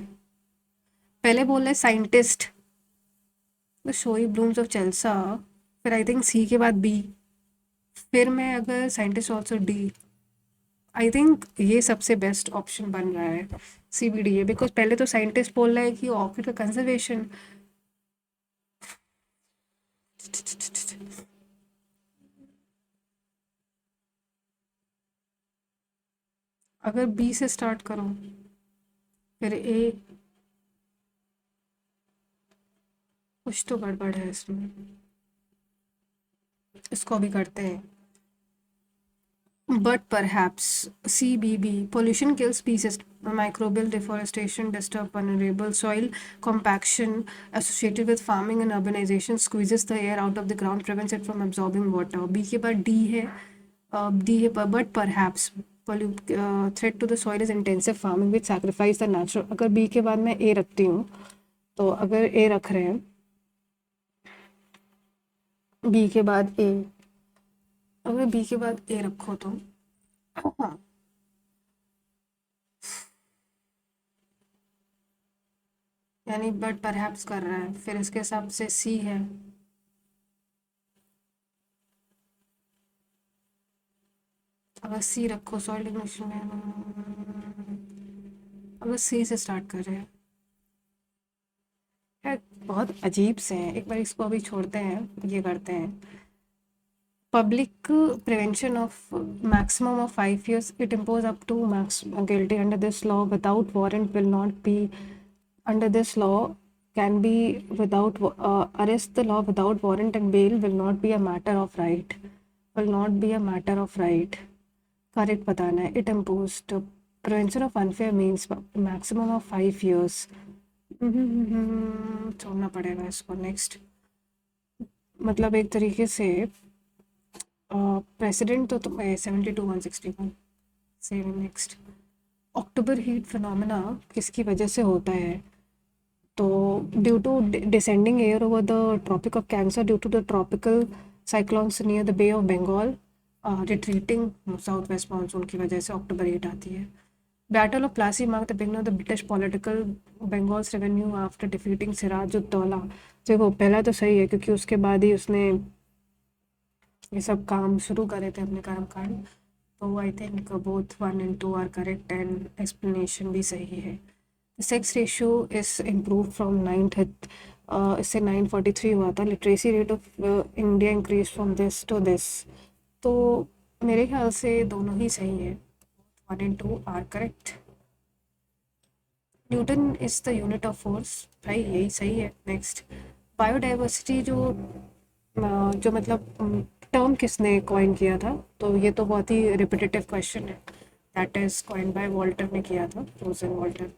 पहले बोल रहे scientist the showy blooms of Chelsea, फिर आई थिंक सी के बाद बी, फिर मैं अगर scientist also D. I think ये सबसे बेस्ट ऑप्शन बन रहा है, सी बी डी है. बिकॉज पहले तो साइंटिस्ट बोल रहा है कि ऑर्किड का कंजर्वेशन. अगर बी से स्टार्ट करो फिर ए, कुछ तो गड़बड़ है इसमें. इसको भी करते हैं. But perhaps CBB, pollution kills species, microbial deforestation, disturb vulnerable soil, compaction associated with farming and urbanization squeezes the air out of the ground, prevents it from absorbing water. B के बाद D है, D है, but perhaps threat to the soil is intensive farming which sacrifice the natural. अगर B के बाद मैं A रखती हूँ, तो अगर A रख रहे हैं, B के बाद A, अगर B के बाद A रखो तो हाँ, यानी बट परहैप्स कर रहा है, फिर इसके हिसाब से सी है। अगर सी रखो सॉइल इग्निशन में, अगर सी से स्टार्ट कर रहे हैं यार, बहुत अजीब से हैं। एक बार इसको अभी छोड़ते हैं, ये करते हैं। Public prevention of maximum of 5 years. It impose up to max guilty under this law without warrant will not be under this law can be without arrest the law without warrant and bail will not be a matter of right, will not be a matter of right. Correct बताना है। It imposed prevention of unfair means maximum of 5 years। छोड़ना पड़ेगा इसको। Next, मतलब एक तरीके से president तो 72/161 से। नेक्स्ट, अक्टूबर हीट फिनोमेना किसकी वजह से होता है? तो due to descending air over the Tropic of Cancer due to the tropical cyclones near the Bay of Bengal retreating south west monsoon की वजह से अक्टूबर हीट आती है। Battle of Plassey mark the beginning of the British political Bengal's revenue after defeating Sirajuddaulah. देखो पहला तो सही है क्योंकि उसके बाद ही उसने ये सब काम शुरू करे थे अपने कर्मकांड। तो I think both 1 and 2 are correct and explanation भी सही है। Sex ratio is improve from 9th, इससे 943 हुआ था। Literacy rate of India increase from this to this. तो मेरे ख्याल से दोनों ही सही है। 1 and 2 are correct. Newton is the unit of force, भाई यही सही है। नेक्स्ट, बायोडाइवर्सिटी जो मतलब टर्म किसने कॉइन किया था? तो ये तो बहुत ही रिपीटेटिव क्वेश्चन है। That is coin by Walter ने किया था, रोजन वॉल्टर।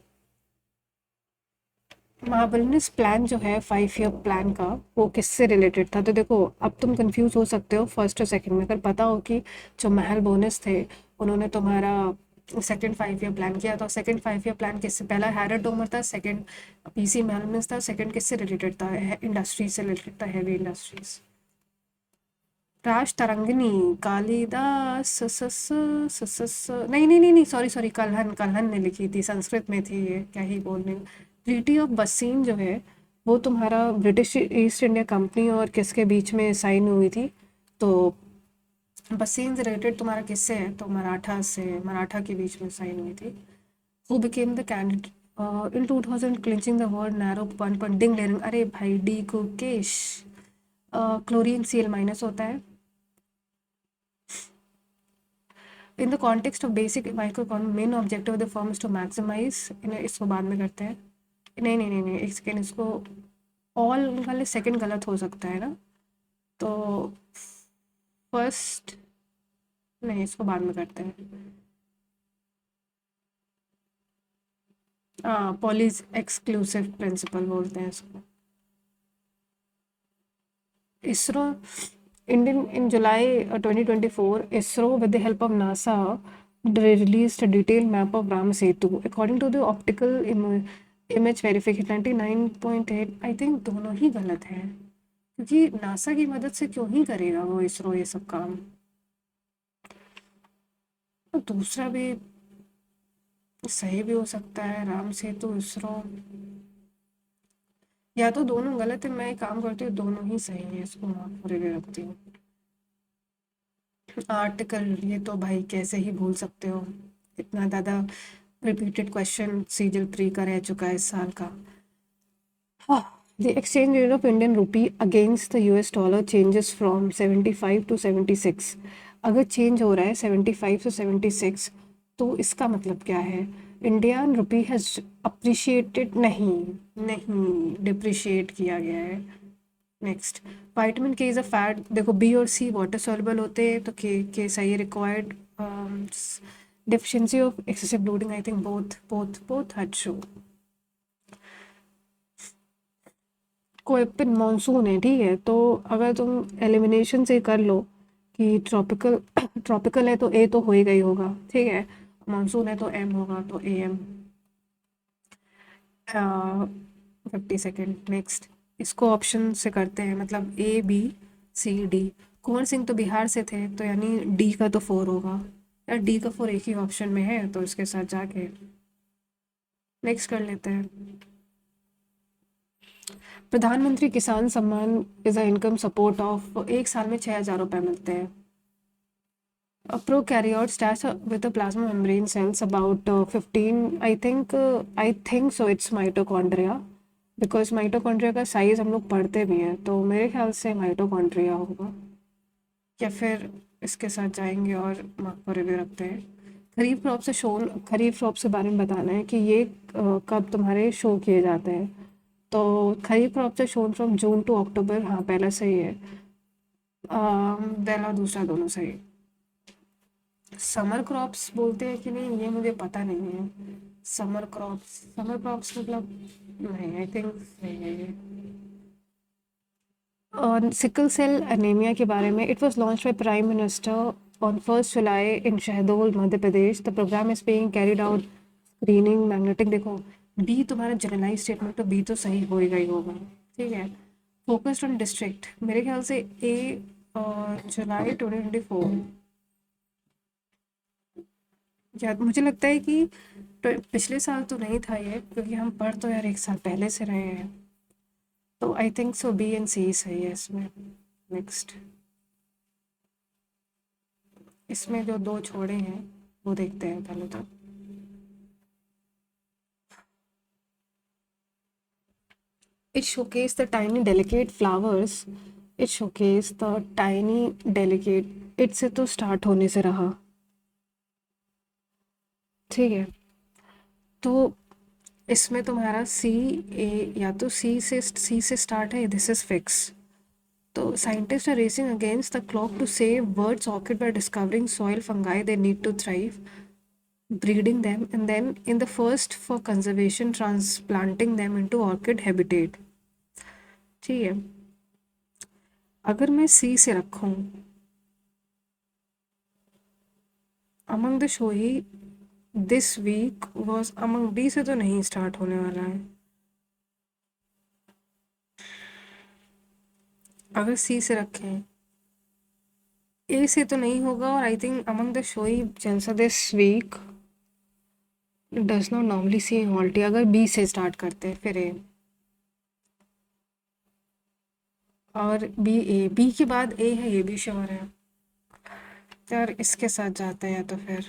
महाबलिनिस प्लान जो है 5 year प्लान का, वो किससे रिलेटेड था? तो देखो अब तुम कंफ्यूज हो सकते हो फर्स्ट और सेकंड में। अगर पता हो कि जो महल बोनस थे उन्होंने तुम्हारा सेकंड 5 year प्लान किया, तो सेकंड 5 year प्लान किससे? पहला हैरड डोमर था, सेकंड पीसी महलनिस था, सेकंड किससे रिलेटेड था? इंडस्ट्रीज से रिलेटेड था, हैवी इंडस्ट्रीज। राज तरंगिणी, कालिदास नहीं नहीं नहीं नहीं, सॉरी सॉरी, कल्हन, कल्हन ने लिखी थी, संस्कृत में थी ये, क्या ही बोल रही हूँ। ट्रीटी ऑफ बसीन जो है वो तुम्हारा ब्रिटिश ईस्ट इंडिया कंपनी और किसके बीच में साइन हुई थी? तो बसीन से रिलेटेड तुम्हारा किससे है? तो मराठा से, मराठा के बीच में साइन हुई थी। Who became the candidate in 2000 clinching the world narrow point Ding Liren? अरे भाई, D Gukesh. Chlorine CL minus होता है। In the context of basic micro main objective of the firm is to maximise, इसको बाद में करते हैं। नहीं नहीं नहीं नहीं, एक सेकेंड, इसको ऑल वाले सेकंड गलत हो सकता है ना? तो फर्स्ट, नहीं इसको बाद में करते हैं। हाँ, पॉलीज एक्सक्लूसिव प्रिंसिपल बोलते हैं इसको। ISRO Indian in July 2024, ISRO with the help of NASA released a detailed map of Ram Setu. According to the optical image verification 99.8, I think दोनों ही गलत हैं, क्योंकि नासा की मदद से क्यों ही करेगा वो इसरो ये सब काम। और दूसरा भी सही भी हो सकता है, राम सेतु इसरो, या तो दोनों गलत है। मैं एक काम करती हूँ, दोनों ही सही है, इसको मार्क पूरे में रखती हूँ। आर्टिकल, ये तो भाई कैसे ही भूल सकते हो, इतना ज़्यादा रिपीटेड क्वेश्चन सीजल 3 का रह चुका है इस साल का। The exchange rate of Indian rupee against the US dollar changes from 75 to 76। अगर चेंज हो रहा है 75 से 76, तो इसका मतलब क्या है? इंडियन रुपी हैज़ अप्रिशिएटेड, नहीं नहीं, डिप्रिशिएट किया गया है। नेक्स्ट, वाइटामिन के इज़ अ फैट। देखो बी और सी वाटर सॉल्युबल होते हैं, तो के सही है। Required deficiency of excessive loading, I think both had show. कोई पिन मानसून है, ठीक है, तो अगर तुम एलिमिनेशन से कर लो कि ट्रॉपिकल ट्रॉपिकल है तो ए तो होएगा ही होगा, ठीक है, मानसून है तो एम होगा, तो ए एम। 50 second next. इसको ऑप्शन से करते हैं, मतलब ए B C D. Kunwar Singh तो बिहार से थे, तो यानी डी का तो 4 होगा, यार डी का 4 एक ही ऑप्शन में है, तो इसके साथ जाके नेक्स्ट कर लेते हैं। प्रधानमंत्री किसान सम्मान is a income support of, एक साल में 6,000 रुपये मिलते हैं। A prokaryote starts with a plasma membrane cells about 15, I think so it's mitochondria, because mitochondria का साइज हम लोग पढ़ते भी हैं, तो मेरे ख्याल से माइटोकॉन्ड्रिया होगा, या फिर इसके साथ जाएंगे और मार्क पर रिव्यू रखते हैं। खरीफ क्रॉप से बारे में बताना है कि ये कब तुम्हारे शो किए जाते हैं। तो खरीफ क्रॉप से शोन फ्रॉम जून टू अक्टूबर, हाँ पहला सही है, पहला दूसरा दोनों सही। समर क्रॉप्स बोलते हैं कि नहीं, ये मुझे पता नहीं है। समर क्रॉप्स मतलब नहीं, आई थिंक नहीं है ये। और सिकल सेल एनीमिया के बारे में, it was launch by prime minister on 1 July in Shahdol Madhya Pradesh. The programme is being carried out screening magnetic, देखो बी तुम्हारा जनरलाइज स्टेटमेंट, तो बी तो सही होएगा ही होगा, ठीक है। फोकस्ड ऑन डिस्ट्रिक्ट, मेरे ख्याल से ए जुलाई 2024, या मुझे लगता है कि पिछले साल तो नहीं था ये, क्योंकि हम पढ़ तो यार एक साल पहले से रहे हैं, तो I think so B and C सही है इसमें। नेक्स्ट, इसमें जो दो छोड़े हैं वो देखते हैं पहले तो। It showcase the tiny delicate flowers, it showcase the tiny delicate, it से तो स्टार्ट होने से रहा, ठीक है। तो इसमें तुम्हारा सी ए, या तो सी से स्टार्ट है, दिस इज फिक्स। तो scientist are racing against the clock to save birds orchid by discovering soil fungi they need to thrive, breeding them, and then in the first for conservation transplanting them into orchid habitat, ठीक है। अगर मैं C से रखूं, among the showy this week was, among D से तो नहीं start होने वाला है, अगर सी से रखें ए से तो नहीं होगा, और I think among the showy Chelsea this week does not normally see haughty, अगर बी से स्टार्ट करते हैं फिर ए, और बी के बाद ए है, ये भी श्योर है, तो यार इसके साथ जाते हैं तो फिर।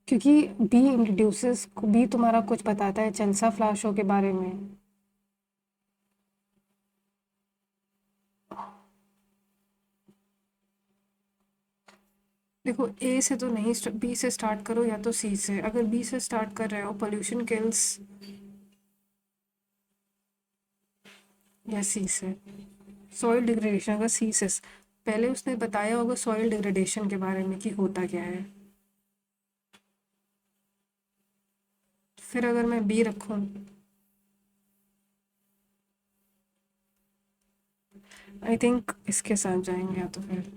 क्योंकि बी तुम्हारा कुछ बताता है चलसा फ्लावर शो के बारे में। देखो ए से तो नहीं, बी से स्टार्ट करो या तो सी से, अगर बी से स्टार्ट कर रहे हो पोल्यूशन किल्स, या सी से सॉइल डिग्रेडेशन, अगर सी से पहले उसने बताया होगा सॉइल डिग्रेडेशन के बारे में कि होता क्या है, फिर अगर मैं बी रखूं, आई थिंक इसके साथ जाएंगे या तो फिर।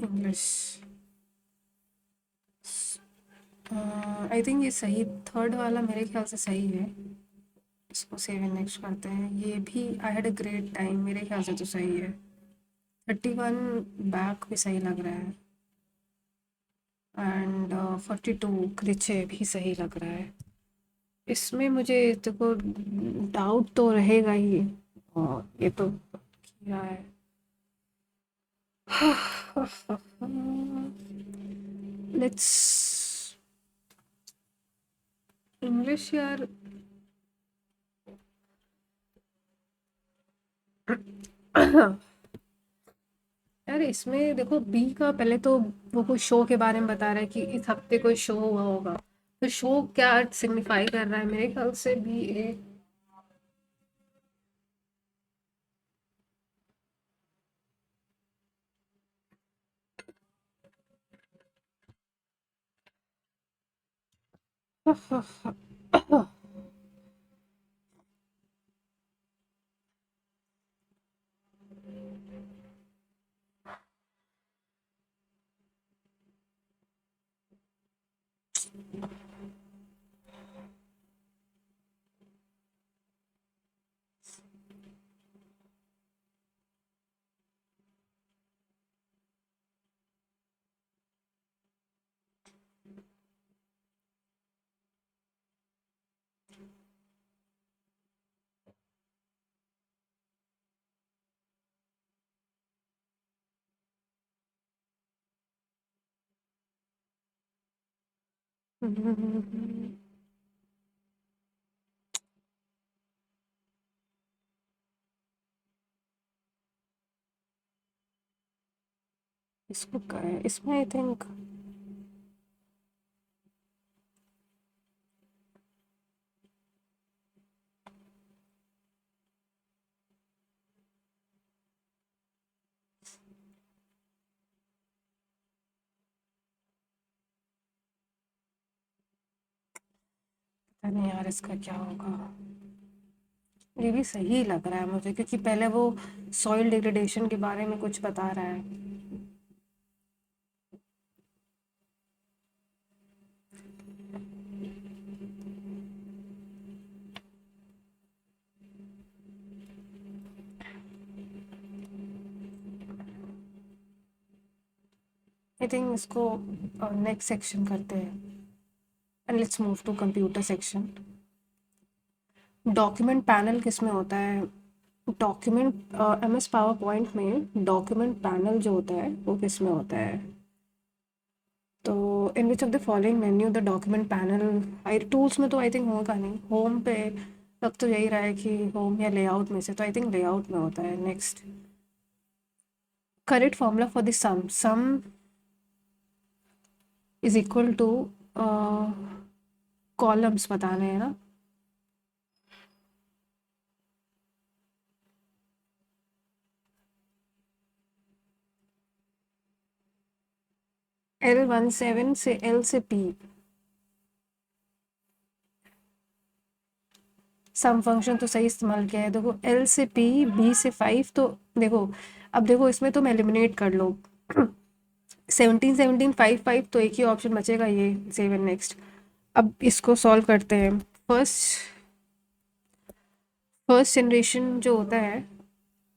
इंग्लिश, आई थिंक ये सही, थर्ड वाला मेरे ख्याल से सही है, इसको सेव एंड नेक्स्ट करते हैं। ये भी I had a great time, मेरे ख्याल से तो सही है। 31 बैक भी सही लग रहा है, एंड 42 क्रिचे भी सही लग रहा है। इसमें मुझे देखो डाउट तो रहेगा ही, और ये तो क्या है। लेट्स इंग्लिश यार, यार यार इसमें देखो बी का पहले तो वो कोई शो के बारे में बता रहा है कि इस हफ्ते कोई शो हुआ होगा, तो शो क्या सिग्निफाई कर रहा है मेरे ख्याल से बी ए। इसको क्या है इसमें आई थिंक। पता नहीं यार इसका क्या होगा। ये भी सही लग रहा है मुझे क्योंकि पहले वो सॉइल डिग्रेडेशन के बारे में कुछ बता रहा है। आई थिंक इसको नेक्स्ट सेक्शन करते हैं and let's move to computer section. Document panel किस में होता है? Document M S PowerPoint में डॉक्यूमेंट पैनल जो होता है वो किस में होता है? तो in which of the following menu the document panel. I tools में तो आई थिंक होगा नहीं, होम पे तब तो यही रहा है कि होम या लेआउट में से, तो आई थिंक लेआउट में होता है। Next, correct formula for the sum. Sum is equal to columns बताने हैं ना। L17 से L से P। सम फंक्शन तो सही इस्तेमाल किया है। देखो L से P, B से 5, तो देखो अब देखो इसमें तुम एलिमिनेट कर लो। 17 17 5 5, तो एक ही ऑप्शन बचेगा ये 7। नेक्स्ट, अब इसको सॉल्व करते हैं। फर्स्ट फर्स्ट जनरेशन जो होता है,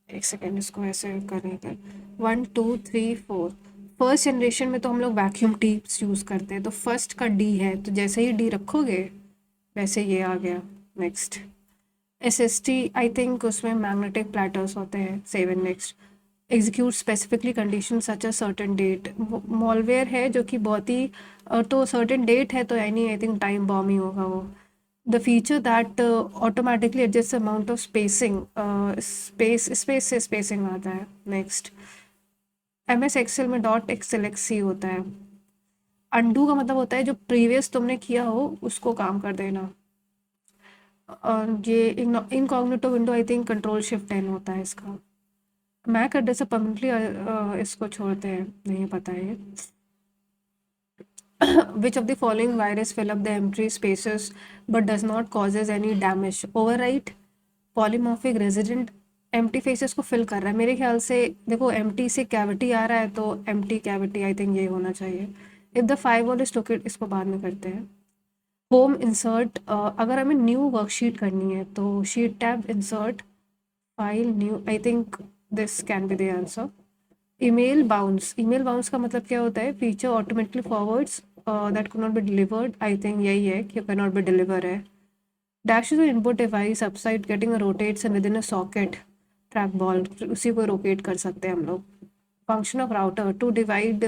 एक सेकेंड इसको ऐसे करने का, 1 2 3 4। फर्स्ट जनरेशन में तो हम लोग वैक्यूम ट्यूब्स यूज़ करते हैं, तो फर्स्ट का डी है, तो जैसे ही डी रखोगे वैसे ये आ गया। नेक्स्ट, एसएसटी आई थिंक उसमें मैग्नेटिक प्लेटर्स होते हैं। 7। Next, execute specifically condition such a certain date. Malware है जो कि बहुत ही तो सर्टेन डेट है, तो यानी आई थिंक टाइम बॉम्ब ही होगा वो। The feature that automatically adjust amount of spacing, space space से स्पेसिंग आता है। नेक्स्ट, एम एस एक्सेल में डॉट एक्सएलएक्सी होता है। अंडू का मतलब होता है जो प्रीवियस तुमने किया हो उसको काम कर देना। और ये incognito window I think control shift N होता है इसका। मैक एड्रेस से परमानेंटली इसको छोड़ते हैं, नहीं पता है ये। Which of the following virus fill up the empty spaces but does not causes any damage? Overwrite, polymorphic resident, empty faces को fill कर रहा है मेरे ख्याल से। देखो empty से cavity आ रहा है, तो empty cavity आई थिंक ये होना चाहिए। if the 5 wall is located, इसको बाद में करते हैं। होम इंसर्ट, अगर हमें न्यू वर्कशीट करनी है तो sheet tab, insert, file, new. I think this can be the answer. Email bounce का मतलब क्या होता है? Feature automatically forwards that could not be delivered. I think यही है कि कैन नॉट बी डिलीवर है। Dash is input device upside getting rotates with in a socket, track ball, उसी को रोटेट कर सकते हैं हम लोग। Function of router, to divide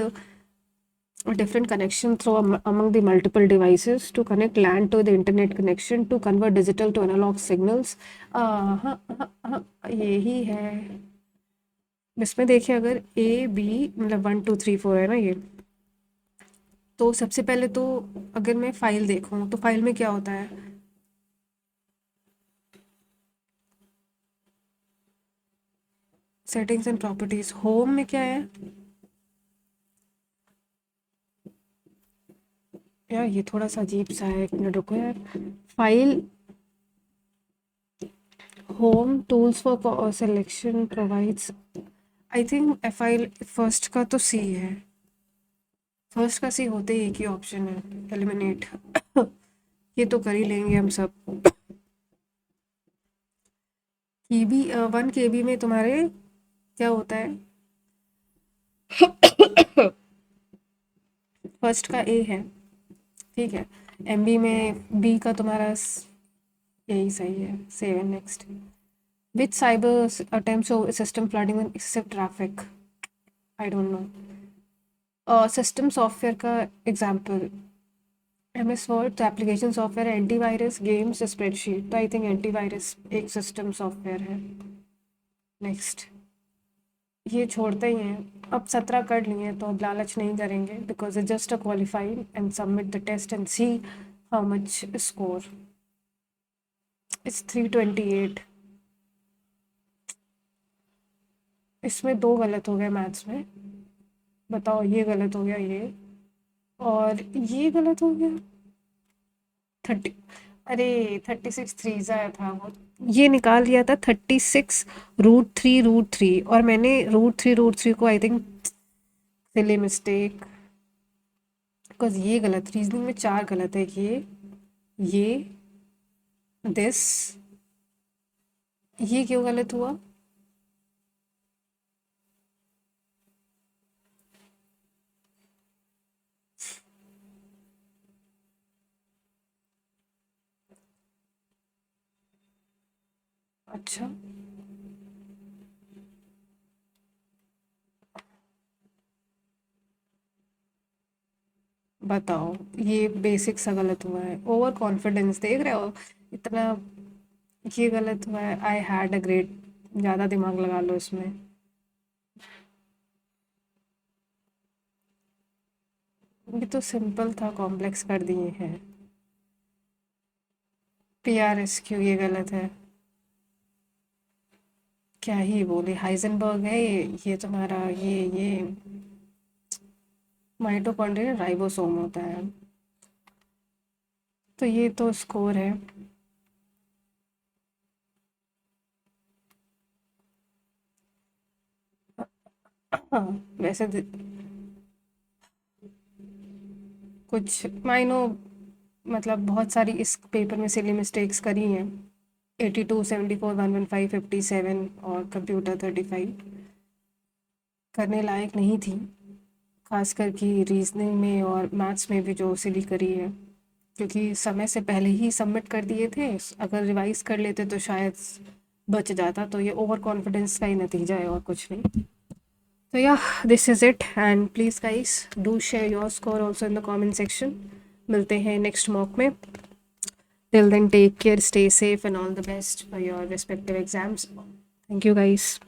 different connection through among the multiple devices, to connect LAN to the internet connection, to convert digital to analog signals। यही है। इसमें देखिए, अगर ए बी मतलब 1 2 3 4 है ना ये, तो सबसे पहले तो अगर मैं फाइल देखूं तो फाइल में क्या होता है, सेटिंग्स एंड प्रॉपर्टीज। होम में क्या है यार, ये थोड़ा सा अजीब सा है, 1 मिनट रुको यार। File, home, tools for selection provides, I think file first का तो सी है, फर्स्ट का सी होते ही एक ही ऑप्शन है, एलिमिनेट। ये तो कर ही लेंगे हम सब। केबी 1 KB में तुम्हारे क्या होता है, फर्स्ट का ए है, ठीक है। MB में बी का तुम्हारा यही सही है, 7 next. Which cyber attempt system flooding except traffic, I don't know. System software का एग्जाम्पल, MS वर्ड तो application software, antivirus, games, spreadsheet, तो आई थिंक एंटीवायरस एक सिस्टम सॉफ्टवेयर है। नेक्स्ट, ये छोड़ते ही हैं, अब 17 कर लिए हैं तो अब लालच नहीं करेंगे, because it just a qualified and submit the test and see how much score. It's 328। इसमें 2 गलत हो गए मैथ्स में, बताओ, ये गलत हो गया ये, और ये गलत हो गया। 30, अरे 36 थ्री ज़ाया था वो, ये निकाल लिया था 36√3√3, और मैंने √3√3 को I think silly mistake, because ये गलत, रीजनिंग में 4 गलत है, ये दिस, ये क्यों गलत हुआ। अच्छा, बताओ, ये बेसिक सा गलत हुआ है, ओवर कॉन्फिडेंस देख रहे हो इतना, ये गलत हुआ है, आई हैड अ ग्रेट, ज़्यादा दिमाग लगा लो इसमें। ये तो सिंपल था, कॉम्प्लेक्स कर दिए हैं। PRSQ ये गलत है, क्या ही बोले, हाइजेनबर्ग है ये तुम्हारा, ये माइटोकॉन्ड्रिया राइबोसोम होता है। तो ये तो स्कोर है। हाँ, वैसे कुछ माइनो, मतलब बहुत सारी इस पेपर में सिली मिस्टेक्स करी हैं। 82 74 115 57 और कंप्यूटर 35 करने लायक नहीं थी, खासकर कि रीजनिंग में और मैथ्स में भी जो सिली करी है, क्योंकि समय से पहले ही सबमिट कर दिए थे, अगर रिवाइज कर लेते तो शायद बच जाता, तो ये ओवर कॉन्फिडेंस का ही नतीजा है और कुछ नहीं। तो yeah, this is it, and please guys do share your score also in the comment section. मिलते हैं नेक्स्ट मॉक में। Till then take care, stay safe and all the best for your respective exams. Thank you guys.